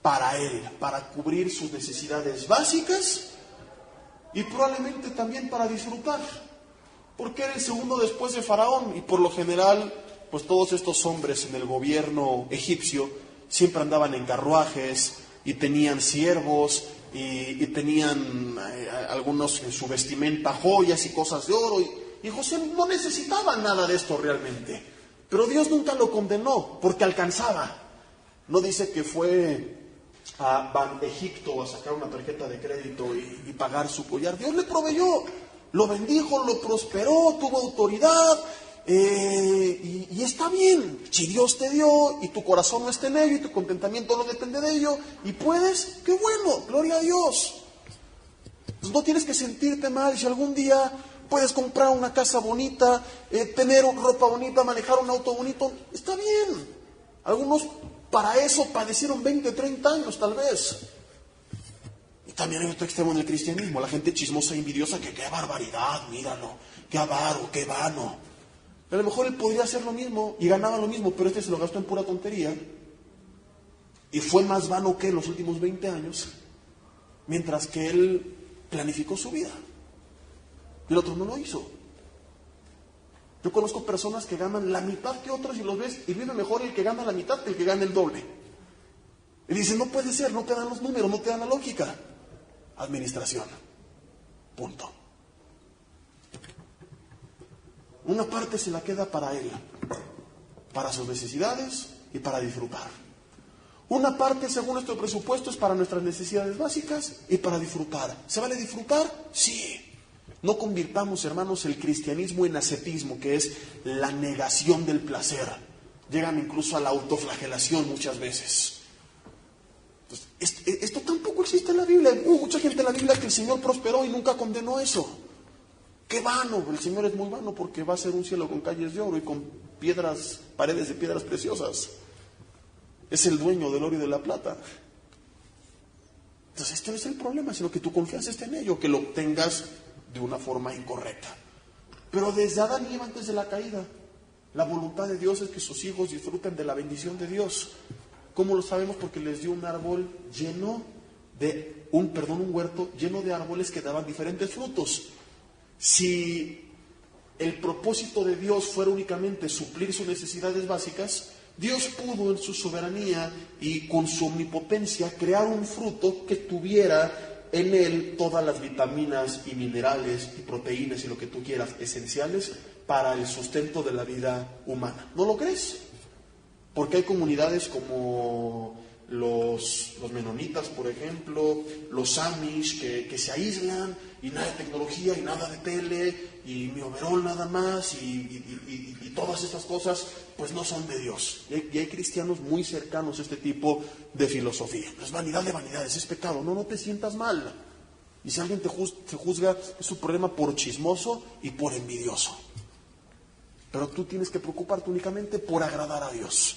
para él, para cubrir sus necesidades básicas y probablemente también para disfrutar, porque era el segundo después de Faraón y por lo general, pues todos estos hombres en el gobierno egipcio siempre andaban en carruajes y tenían siervos y tenían algunos en su vestimenta joyas y cosas de oro y José no necesitaba nada de esto realmente. Pero Dios nunca lo condenó, porque alcanzaba. No dice que fue a Egipto a sacar una tarjeta de crédito y pagar su collar. Dios le proveyó, lo bendijo, lo prosperó, tuvo autoridad, y está bien. Si Dios te dio y tu corazón no está en ello y tu contentamiento no depende de ello, y puedes, qué bueno, gloria a Dios. Pues no tienes que sentirte mal si algún día puedes comprar una casa bonita, tener ropa bonita, manejar un auto bonito, está bien. Algunos para eso padecieron 20, 30 años tal vez. Y también hay otro extremo en el cristianismo, la gente chismosa e envidiosa, que qué barbaridad, míralo, qué avaro, qué vano. A lo mejor él podría hacer lo mismo y ganaba lo mismo, pero este se lo gastó en pura tontería. Y fue más vano que en los últimos 20 años, mientras que él planificó su vida. Y el otro no lo hizo. Yo conozco personas que ganan la mitad que otros y los ves y vive mejor el que gana la mitad que el que gana el doble. Y dicen, no puede ser, no te dan los números, no te dan la lógica. Administración. Punto. Una parte se la queda para él, para sus necesidades y para disfrutar. Una parte, según nuestro presupuesto, es para nuestras necesidades básicas y para disfrutar. ¿Se vale disfrutar? Sí. No convirtamos, hermanos, el cristianismo en ascetismo, que es la negación del placer. Llegan incluso a la autoflagelación muchas veces. Entonces, esto tampoco existe en la Biblia. Hubo mucha gente en la Biblia que el Señor prosperó y nunca condenó eso. ¡Qué vano! El Señor es muy vano porque va a ser un cielo con calles de oro y con piedras, paredes de piedras preciosas. Es el dueño del oro y de la plata. Entonces, este no es el problema, sino que tu confianza esté en ello, que lo obtengas de una forma incorrecta. Pero desde Adán y Eva, antes de la caída, la voluntad de Dios es que sus hijos disfruten de la bendición de Dios. ¿Cómo lo sabemos? Porque les dio un árbol lleno de, un huerto lleno de árboles que daban diferentes frutos. Si el propósito de Dios fuera únicamente suplir sus necesidades básicas, Dios pudo en su soberanía y con su omnipotencia crear un fruto que tuviera en él todas las vitaminas y minerales y proteínas y lo que tú quieras esenciales para el sustento de la vida humana. ¿No lo crees? Porque hay comunidades como los menonitas, por ejemplo, los amish, que se aíslan y nada de tecnología y nada de tele y mi overol nada más y todas estas cosas pues no son de Dios. Y hay cristianos muy cercanos a este tipo de filosofía. Es vanidad de vanidades, es pecado. No te sientas mal. Y si alguien te juzga, es un problema por chismoso y por envidioso. Pero tú tienes que preocuparte únicamente por agradar a Dios.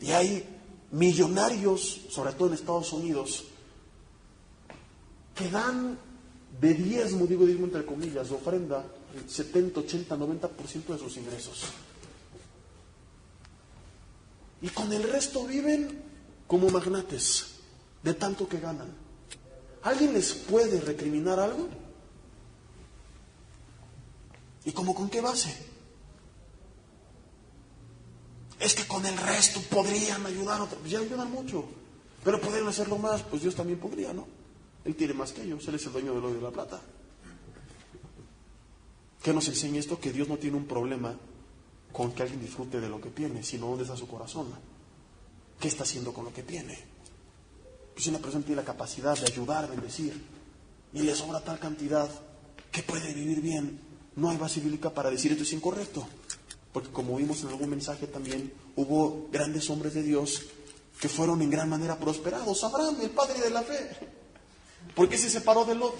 Y hay millonarios, sobre todo en Estados Unidos, que dan de diezmo, digo diezmo entre comillas, de ofrenda, el 70, 80, 90% de sus ingresos. Y con el resto viven como magnates, de tanto que ganan. ¿Alguien les puede recriminar algo? ¿Y cómo con qué base? Es que con el resto podrían ayudar a otros. Pues ya ayudan mucho, pero podrían hacerlo más, pues Dios también podría, ¿no? Él tiene más que ellos, Él es el dueño del oro y de la plata. ¿Qué nos enseña esto? Que Dios no tiene un problema con que alguien disfrute de lo que tiene, sino dónde está su corazón. ¿Qué está haciendo con lo que tiene? Pues si una persona tiene la capacidad de ayudar, bendecir, y le sobra tal cantidad que puede vivir bien, no hay base bíblica para decir esto es incorrecto. Porque como vimos en algún mensaje también, hubo grandes hombres de Dios que fueron en gran manera prosperados. Abraham, el padre de la fe. ¿Por qué se separó de Lot?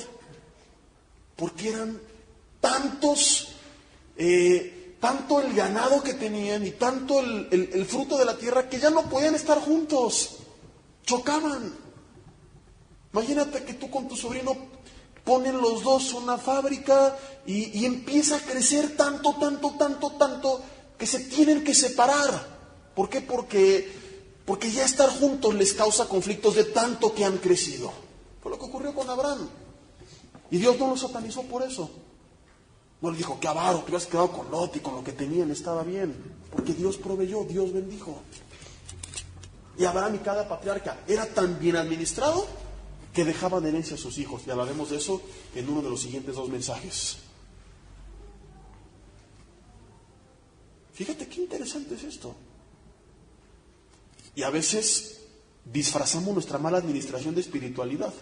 Porque eran tantos, tanto el ganado que tenían y tanto el fruto de la tierra que ya no podían estar juntos. Chocaban. Imagínate que tú con tu sobrino ponen los dos una fábrica y empieza a crecer tanto, que se tienen que separar. ¿Por qué? Porque ya estar juntos les causa conflictos de tanto que han crecido. Fue lo que ocurrió con Abraham. Y Dios no lo satanizó por eso. No le dijo, qué avaro, te hubieras quedado con Lot y con lo que tenían, estaba bien. Porque Dios proveyó, Dios bendijo. Y Abraham y cada patriarca era tan bien administrado que dejaban herencia a sus hijos. Y hablaremos de eso en uno de los siguientes 2 mensajes. Fíjate qué interesante es esto. Y a veces disfrazamos nuestra mala administración de espiritualidad.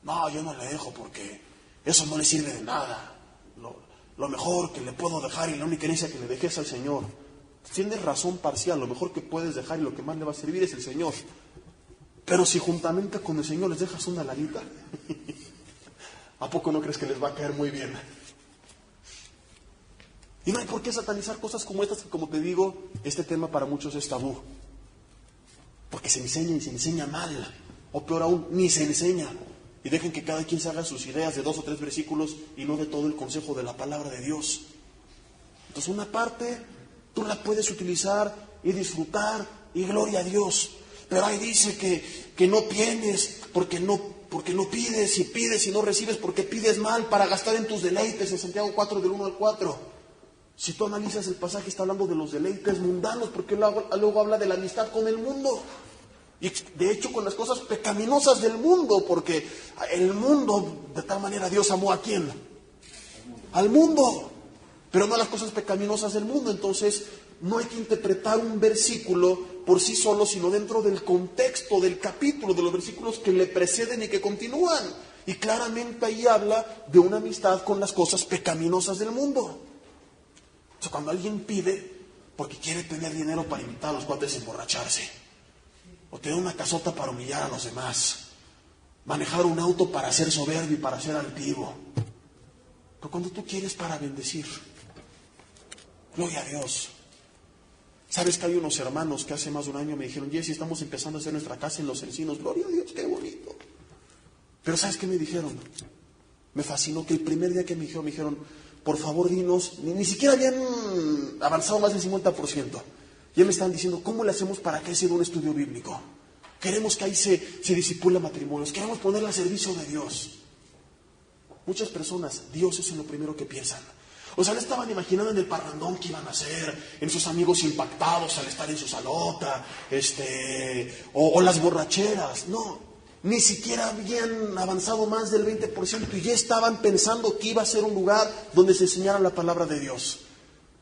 No, yo no le dejo porque eso no le sirve de nada. Lo mejor que le puedo dejar y la única herencia que le dejé es al Señor. Tienes razón parcial, lo mejor que puedes dejar y lo que más le va a servir es el Señor. Pero si juntamente con el Señor les dejas una lanita, ¿a poco no crees que les va a caer muy bien? Y no hay por qué satanizar cosas como estas, que como te digo, este tema para muchos es tabú. Porque se enseña y se enseña mal. O peor aún, ni se enseña. Y dejen que cada quien se haga sus ideas de 2 o 3 versículos y no de todo el consejo de la palabra de Dios. Entonces una parte tú la puedes utilizar y disfrutar y gloria a Dios. Pero ahí dice que no tienes porque no pides, y pides y no recibes porque pides mal para gastar en tus deleites, en Santiago 4 del 1 al 4. Si tú analizas el pasaje, está hablando de los deleites mundanos, porque luego habla de la amistad con el mundo. Y de hecho con las cosas pecaminosas del mundo, porque el mundo, de tal manera Dios amó ¿a quién? Al mundo, pero no a las cosas pecaminosas del mundo. Entonces no hay que interpretar un versículo por sí solo, sino dentro del contexto del capítulo, de los versículos que le preceden y que continúan. Y claramente ahí habla de una amistad con las cosas pecaminosas del mundo. O sea, cuando alguien pide porque quiere tener dinero para invitar a los cuates a emborracharse, o tener una casota para humillar a los demás, manejar un auto para ser soberbio y para ser altivo. Pero cuando tú quieres para bendecir, gloria a Dios. ¿Sabes que hay unos hermanos que hace más de un año me dijeron, Jesse, estamos empezando a hacer nuestra casa en Los Encinos? Gloria a Dios, qué bonito. Pero ¿sabes qué me dijeron? Me fascinó que el primer día que me dijeron, por favor dinos, ni siquiera habían avanzado más del 50%. Ya me estaban diciendo, ¿cómo le hacemos para que sea un estudio bíblico? Queremos que ahí se disipula matrimonios, queremos ponerla al servicio de Dios. Muchas personas, Dios es en lo primero que piensan. O sea, le estaban imaginando en el parrandón que iban a hacer, en sus amigos impactados al estar en su salota, o las borracheras. No, ni siquiera habían avanzado más del 20% y ya estaban pensando que iba a ser un lugar donde se enseñara la palabra de Dios.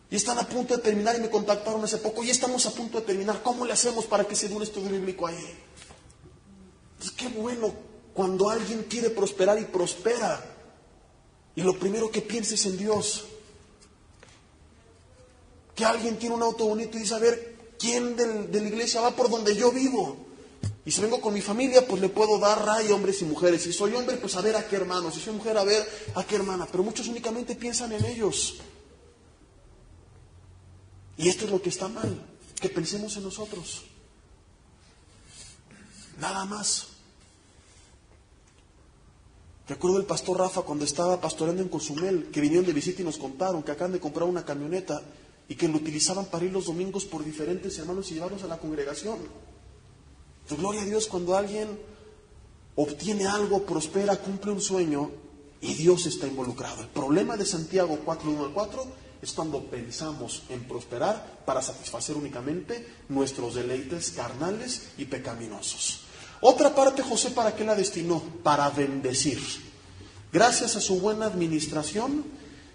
Y están a punto de terminar y me contactaron hace poco. Y estamos a punto de terminar. ¿Cómo le hacemos para que se dé un estudio bíblico ahí? Entonces, qué bueno cuando alguien quiere prosperar y prospera. Y lo primero que piensa es en Dios. Que alguien tiene un auto bonito y dice, a ver, ¿quién de la iglesia va por donde yo vivo? Y si vengo con mi familia, pues le puedo dar raya, hombres y mujeres. Si soy hombre, pues a ver a qué hermano. Si soy mujer, a ver a qué hermana. Pero muchos únicamente piensan en ellos. Y esto es lo que está mal, que pensemos en nosotros. Nada más. Recuerdo el pastor Rafa cuando estaba pastoreando en Cozumel, que vinieron de visita y nos contaron que acaban de comprar una camioneta y que lo utilizaban para ir los domingos por diferentes hermanos y llevarlos a la congregación. Pues gloria a Dios cuando alguien obtiene algo, prospera, cumple un sueño y Dios está involucrado. El problema de Santiago 4:1 al 4 es cuando pensamos en prosperar para satisfacer únicamente nuestros deleites carnales y pecaminosos. Otra parte, José, ¿para qué la destinó? Para bendecir. Gracias a su buena administración,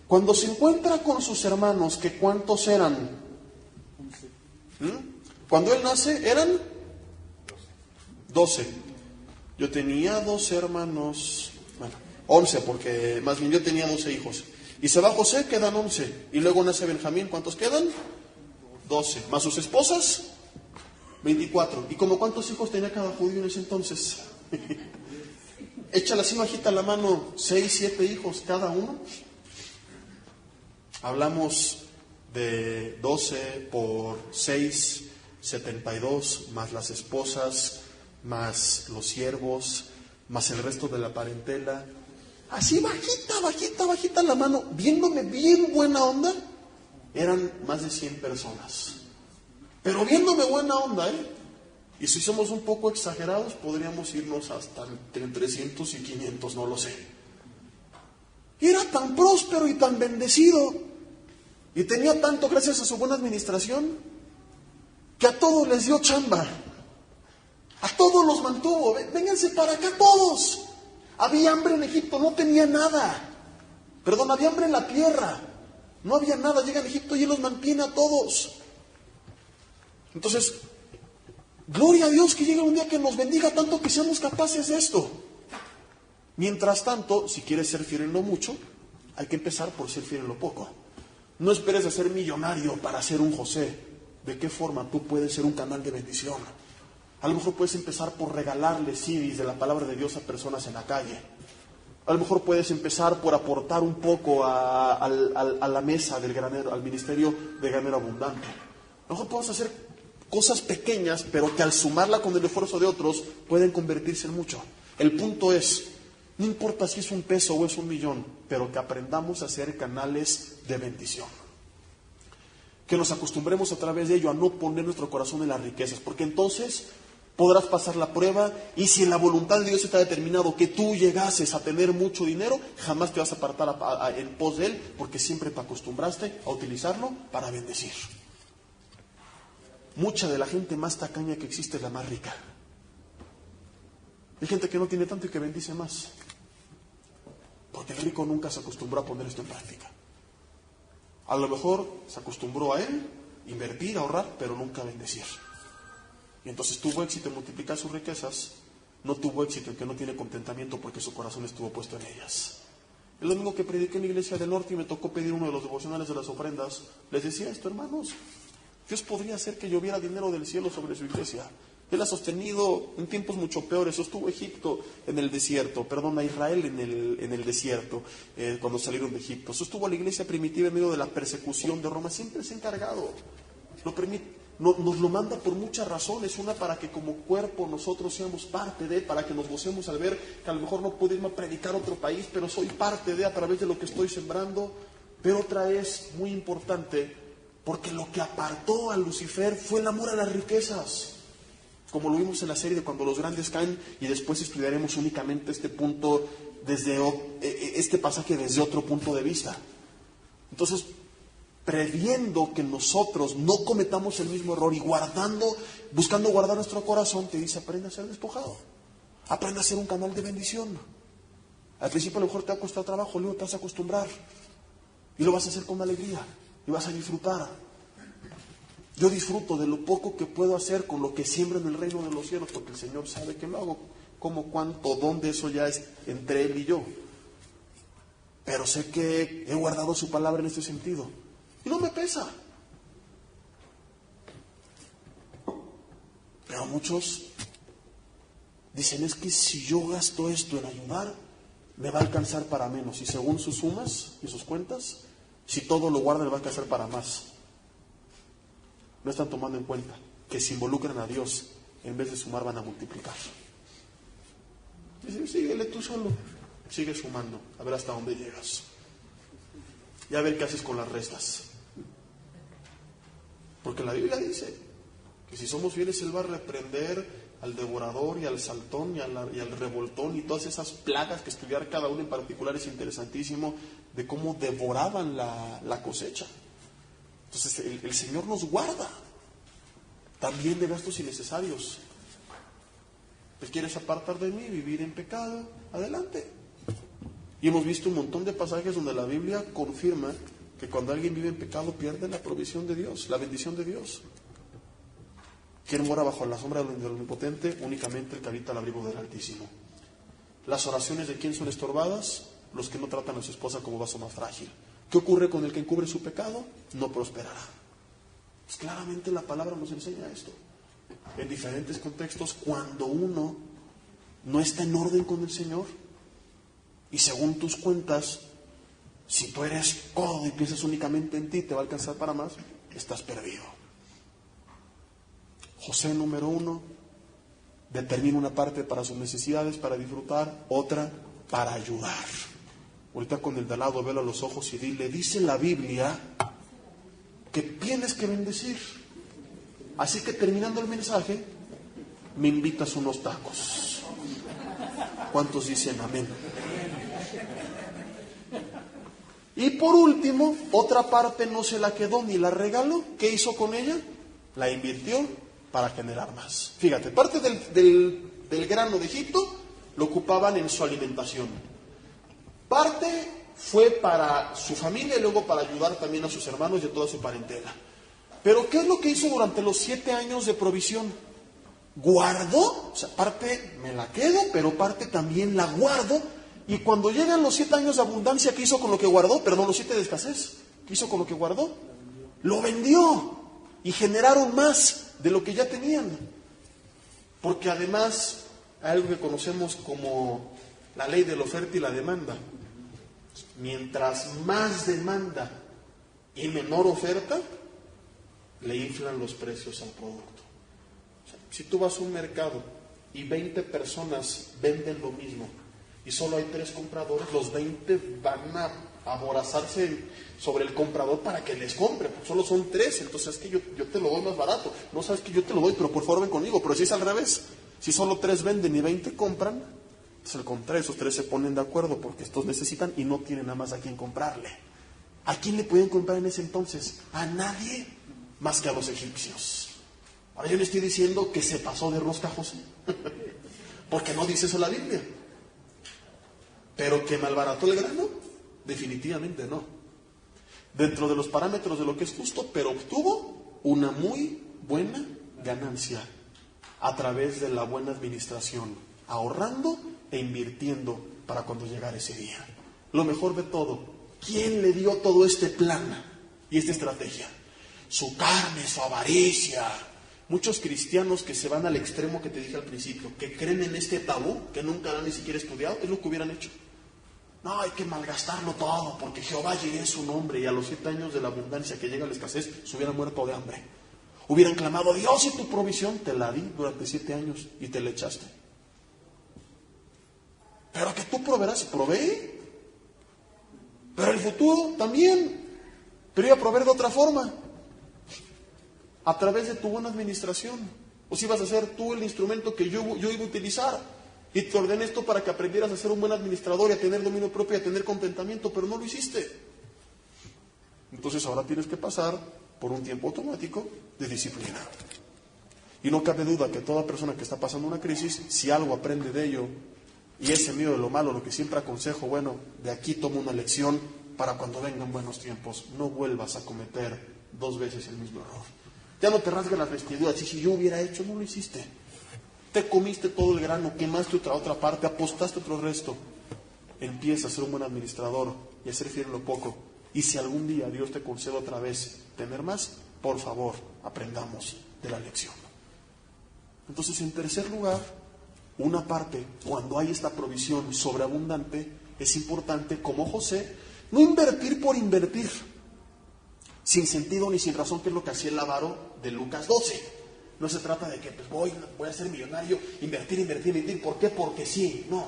cuando se encuentra con sus hermanos, que ¿cuántos eran? Cuando él nace, eran 12. Yo tenía 12 hermanos, 11, porque más bien yo tenía 12 hijos. Y se va José, quedan 11. Y luego nace Benjamín, ¿cuántos quedan? 12. Más sus esposas, 24. ¿Y como cuántos hijos tenía cada judío en ese entonces? Échale así bajita la mano, 6, 7 hijos cada uno. Hablamos de 12 por 6, 72, más las esposas, más los siervos, más el resto de la parentela. Así bajita la mano, viéndome bien buena onda, eran más de 100 personas. Pero viéndome buena onda, y si somos un poco exagerados, podríamos irnos hasta entre 300 y 500, no lo sé. Era tan próspero y tan bendecido, y tenía tanto gracias a su buena administración, que a todos les dio chamba. A todos los mantuvo. Vénganse para acá todos. Había hambre en Egipto, no tenía nada. Perdón, había hambre en la tierra. No había nada. Llega a Egipto y él los mantiene a todos. Entonces, gloria a Dios que llegue un día que nos bendiga tanto que seamos capaces de esto. Mientras tanto, si quieres ser fiel en lo mucho, hay que empezar por ser fiel en lo poco. No esperes a ser millonario para ser un José. ¿De qué forma tú puedes ser un canal de bendición? A lo mejor puedes empezar por regalarle CDs de la palabra de Dios a personas en la calle. A lo mejor puedes empezar por aportar un poco a la mesa del granero, al ministerio de Granero Abundante. A lo mejor puedes hacer cosas pequeñas, pero que al sumarla con el esfuerzo de otros pueden convertirse en mucho. El punto es, no importa si es un peso o es un millón, pero que aprendamos a ser canales de bendición. Que nos acostumbremos a través de ello a no poner nuestro corazón en las riquezas, porque entonces podrás pasar la prueba, y si en la voluntad de Dios está determinado que tú llegases a tener mucho dinero, jamás te vas a apartar en pos de él, porque siempre te acostumbraste a utilizarlo para bendecir. Mucha de la gente más tacaña que existe es la más rica. Hay gente que no tiene tanto y que bendice más, porque el rico nunca se acostumbró a poner esto en práctica. A lo mejor se acostumbró a él invertir, ahorrar, pero nunca a bendecir. Y entonces tuvo éxito en multiplicar sus riquezas, no tuvo éxito en que no tiene contentamiento porque su corazón estuvo puesto en ellas. El domingo que prediqué en la iglesia del norte y me tocó pedir uno de los devocionales de las ofrendas, les decía esto, hermanos, Dios podría hacer que lloviera dinero del cielo sobre su iglesia. Él ha sostenido en tiempos mucho peores, sostuvo a Egipto en el desierto, a Israel en el desierto, cuando salieron de Egipto. Sostuvo a la iglesia primitiva en medio de la persecución de Roma, siempre se ha encargado. Nos lo manda por muchas razones. Una, para que como cuerpo nosotros seamos parte de, para que nos gocemos al ver que a lo mejor no puedo irme a predicar a otro país, pero soy parte de a través de lo que estoy sembrando. Pero otra es muy importante, porque lo que apartó a Lucifer fue el amor a las riquezas. Como lo vimos en la serie de Cuando los grandes caen, y después estudiaremos únicamente este punto, este pasaje desde otro punto de vista. Entonces, previendo que nosotros no cometamos el mismo error y buscando guardar nuestro corazón, te dice, aprende a ser despojado, aprende a ser un canal de bendición. Al principio a lo mejor te va a costar trabajo, luego te vas a acostumbrar y lo vas a hacer con alegría y vas a disfrutar. Yo disfruto de lo poco que puedo hacer con lo que siembro en el reino de los cielos, porque el Señor sabe que lo hago, cómo, cuánto, dónde, eso ya es entre Él y yo. Pero sé que he guardado su palabra en este sentido y no me pesa. Pero muchos dicen, es que si yo gasto esto en ayudar, me va a alcanzar para menos. Y según sus sumas y sus cuentas, si todo lo guarda, le va a alcanzar para más. No están tomando en cuenta que si involucran a Dios, en vez de sumar van a multiplicar. Dicen, síguele tú solo. Sigue sumando, a ver hasta dónde llegas. Y a ver qué haces con las restas. Porque la Biblia dice que si somos fieles, Él va a reprender al devorador y al saltón y al revoltón y todas esas plagas que estudiar cada uno en particular es interesantísimo, de cómo devoraban la cosecha. Entonces el Señor nos guarda también de gastos innecesarios. ¿Te quieres apartar de mí, vivir en pecado? Adelante. Y hemos visto un montón de pasajes donde la Biblia confirma que cuando alguien vive en pecado pierde la provisión de Dios, la bendición de Dios. ¿Quién mora bajo la sombra del Omnipotente? Únicamente el que habita al abrigo del Altísimo. ¿Las oraciones de quién son estorbadas? Los que no tratan a su esposa como vaso más frágil. ¿Qué ocurre con el que encubre su pecado? No prosperará. Pues claramente la palabra nos enseña esto. En diferentes contextos, cuando uno no está en orden con el Señor, y según tus cuentas, si tú eres codo y piensas únicamente en ti, te va a alcanzar para más, estás perdido. José, número 1, determina una parte para sus necesidades, para disfrutar, otra para ayudar. Ahorita con el de al lado, velo a los ojos y dile, dice la Biblia que tienes que bendecir. Así que terminando el mensaje, me invitas unos tacos. ¿Cuántos dicen amén? Y por último, otra parte no se la quedó ni la regaló. ¿Qué hizo con ella? La invirtió para generar más. Fíjate, parte del grano de Egipto lo ocupaban en su alimentación. Parte fue para su familia y luego para ayudar también a sus hermanos y a toda su parentela. Pero ¿qué es lo que hizo durante los 7 años de provisión? Guardó, o sea, parte me la quedo, pero parte también la guardo. Y cuando llegan los 7 años de abundancia, ¿qué hizo con lo que guardó? Perdón, los 7 de escasez. ¿Qué hizo con lo que guardó? Lo vendió y generaron más de lo que ya tenían. Porque además hay algo que conocemos como la ley de la oferta y la demanda. Mientras más demanda y menor oferta, le inflan los precios al producto. O sea, si tú vas a un mercado y 20 personas venden lo mismo y solo hay 3 compradores, los 20 van a aborazarse sobre el comprador para que les compre, porque solo son 3, entonces es que yo te lo doy más barato. No sabes que yo te lo doy, pero por favor ven conmigo. Pero si es al revés, si solo 3 venden y 20 compran, es al contrario, esos 3 se ponen de acuerdo porque estos necesitan y no tienen nada más a quién comprarle. ¿A quién le podían comprar en ese entonces? A nadie más que a los egipcios. Ahora yo le estoy diciendo que se pasó de rosca José, porque no dice eso la Biblia. Pero que malbarató el grano, definitivamente no. Dentro de los parámetros de lo que es justo, pero obtuvo una muy buena ganancia a través de la buena administración, ahorrando e invirtiendo para cuando llegara ese día. Lo mejor de todo, ¿quién le dio todo este plan y esta estrategia? Su carne, su avaricia. Muchos cristianos que se van al extremo que te dije al principio, que creen en este tabú, que nunca han ni siquiera estudiado, es lo que hubieran hecho. No, hay que malgastarlo todo, porque Jehová llegue en su nombre, y a los 7 años de la abundancia que llega la escasez, se hubieran muerto de hambre. Hubieran clamado, Dios, y tu provisión te la di durante 7 años y te la echaste. Pero que tú proveerás, proveí. Pero el futuro también. Pero iba a proveer de otra forma. A través de tu buena administración. O si vas a ser tú el instrumento que yo iba a utilizar. Y te ordené esto para que aprendieras a ser un buen administrador y a tener dominio propio y a tener contentamiento, pero no lo hiciste. Entonces ahora tienes que pasar por un tiempo automático de disciplina. Y no cabe duda que toda persona que está pasando una crisis, si algo aprende de ello, y ese miedo de lo malo, lo que siempre aconsejo, bueno, de aquí tomo una lección para cuando vengan buenos tiempos, no vuelvas a cometer 2 veces el mismo error. Ya no te rasgues las vestiduras, y si yo hubiera hecho, no lo hiciste. Te comiste todo el grano, quemaste otra parte, apostaste otro resto. Empieza a ser un buen administrador y a ser fiel en lo poco. Y si algún día Dios te concede otra vez tener más, por favor, aprendamos de la lección. Entonces, en tercer lugar, una parte, cuando hay esta provisión sobreabundante, es importante, como José, no invertir por invertir, sin sentido ni sin razón, que es lo que hacía el avaro de Lucas 12. No se trata de que pues voy a ser millonario, invertir. ¿Por qué? Porque sí. No.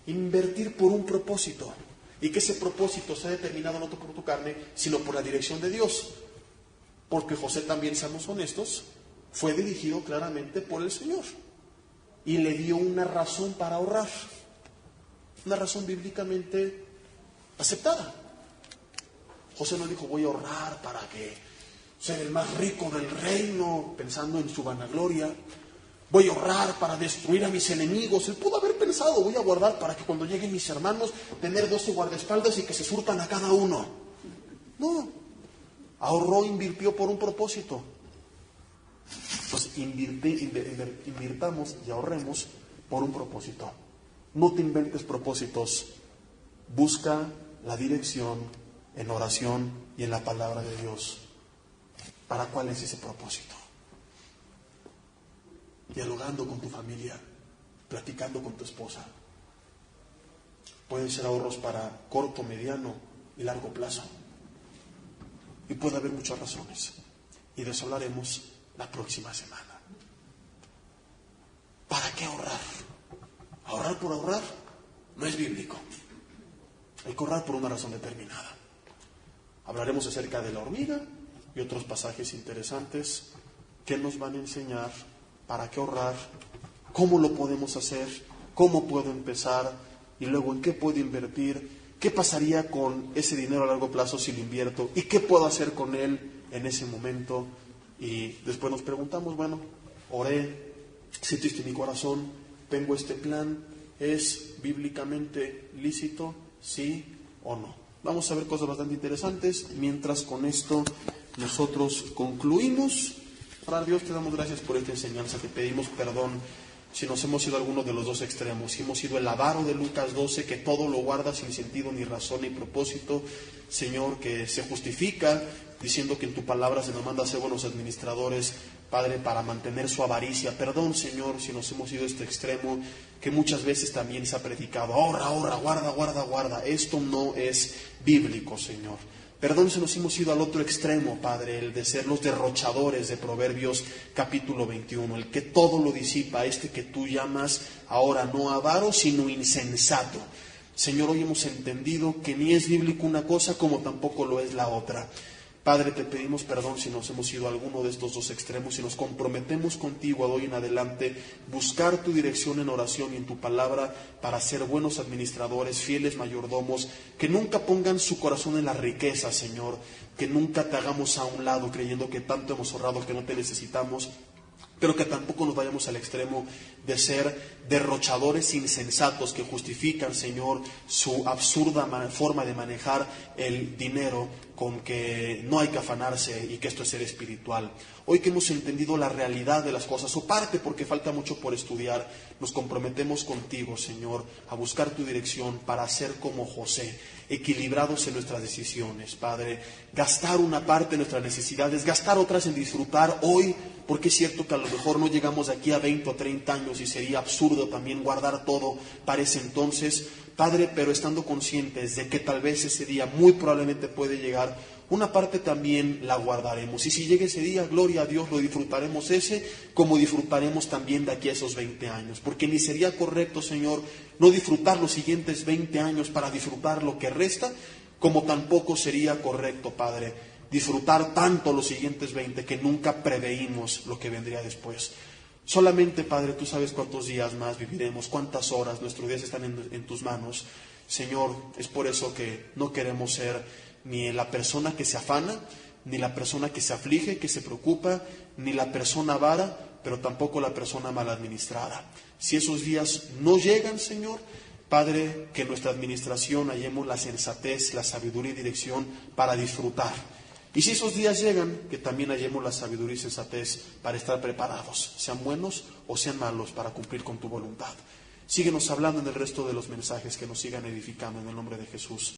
Invertir por un propósito. Y que ese propósito sea determinado no por tu carne, sino por la dirección de Dios. Porque José también, seamos honestos, fue dirigido claramente por el Señor. Y le dio una razón para ahorrar. Una razón bíblicamente aceptada. José no dijo, voy a ahorrar para que ser el más rico del reino, pensando en su vanagloria. Voy a ahorrar para destruir a mis enemigos. Él pudo haber pensado, voy a guardar para que cuando lleguen mis hermanos, tener 12 guardaespaldas y que se surtan a cada uno. No, ahorró, invirtió por un propósito. Pues invirtamos y ahorremos por un propósito. No te inventes propósitos. Busca la dirección en oración y en la palabra de Dios. ¿Para cuál es ese propósito? Dialogando con tu familia, platicando con tu esposa. Pueden ser ahorros para corto, mediano y largo plazo. Y puede haber muchas razones. Y de eso hablaremos la próxima semana. ¿Para qué ahorrar? Ahorrar por ahorrar no es bíblico. Hay que ahorrar por una razón determinada. Hablaremos acerca de la hormiga y otros pasajes interesantes que nos van a enseñar para qué ahorrar, cómo lo podemos hacer, cómo puedo empezar y luego en qué puedo invertir, qué pasaría con ese dinero a largo plazo si lo invierto y qué puedo hacer con él en ese momento. Y después nos preguntamos, bueno, oré, sentiste mi corazón, tengo este plan, ¿es bíblicamente lícito? ¿Sí o no? Vamos a ver cosas bastante interesantes. Mientras con esto nosotros concluimos. Para Dios te damos gracias por esta enseñanza. Te pedimos perdón si nos hemos ido a alguno de los dos extremos. Si hemos sido el avaro de Lucas 12, que todo lo guarda sin sentido, ni razón, ni propósito. Señor, que se justifica diciendo que en tu palabra se nos manda a ser buenos administradores, Padre, para mantener su avaricia. Perdón, Señor, si nos hemos ido a este extremo, que muchas veces también se ha predicado. Ahorra, ahorra, guarda, guarda, guarda. Esto no es bíblico, Señor. Perdón si nos hemos ido al otro extremo, Padre, el de ser los derrochadores de Proverbios capítulo 21, el que todo lo disipa, que tú llamas ahora no avaro, sino insensato. Señor, hoy hemos entendido que ni es bíblico una cosa como tampoco lo es la otra. Padre, te pedimos perdón si nos hemos ido a alguno de estos dos extremos y nos comprometemos contigo de hoy en adelante, buscar tu dirección en oración y en tu palabra para ser buenos administradores, fieles mayordomos, que nunca pongan su corazón en la riqueza, Señor, que nunca te hagamos a un lado creyendo que tanto hemos ahorrado que no te necesitamos, pero que tampoco nos vayamos al extremo de ser derrochadores insensatos que justifican, Señor, su absurda forma de manejar el dinero con que no hay que afanarse y que esto es ser espiritual. Hoy que hemos entendido la realidad de las cosas, o parte porque falta mucho por estudiar, nos comprometemos contigo, Señor, a buscar tu dirección para ser como José, equilibrados en nuestras decisiones, Padre, gastar una parte de nuestras necesidades, gastar otras en disfrutar hoy, porque es cierto que a lo mejor no llegamos de aquí a 20 o 30 años y sería absurdo también guardar todo para ese entonces, Padre, pero estando conscientes de que tal vez ese día muy probablemente puede llegar, una parte también la guardaremos. Y si llega ese día, gloria a Dios, lo disfrutaremos como disfrutaremos también de aquí a esos 20 años. Porque ni sería correcto, Señor, no disfrutar los siguientes 20 años para disfrutar lo que resta, como tampoco sería correcto, Padre, disfrutar tanto los siguientes 20 que nunca preveímos lo que vendría después. Solamente, Padre, tú sabes cuántos días más viviremos, cuántas horas, nuestros días están en tus manos. Señor, es por eso que no queremos ser ni la persona que se afana, ni la persona que se aflige, que se preocupa, ni la persona avara, pero tampoco la persona mal administrada. Si esos días no llegan, Señor, Padre, que en nuestra administración hallemos la sensatez, la sabiduría y dirección para disfrutar. Y si esos días llegan, que también hallemos la sabiduría y sensatez para estar preparados, sean buenos o sean malos, para cumplir con tu voluntad. Síguenos hablando en el resto de los mensajes, que nos sigan edificando en el nombre de Jesús.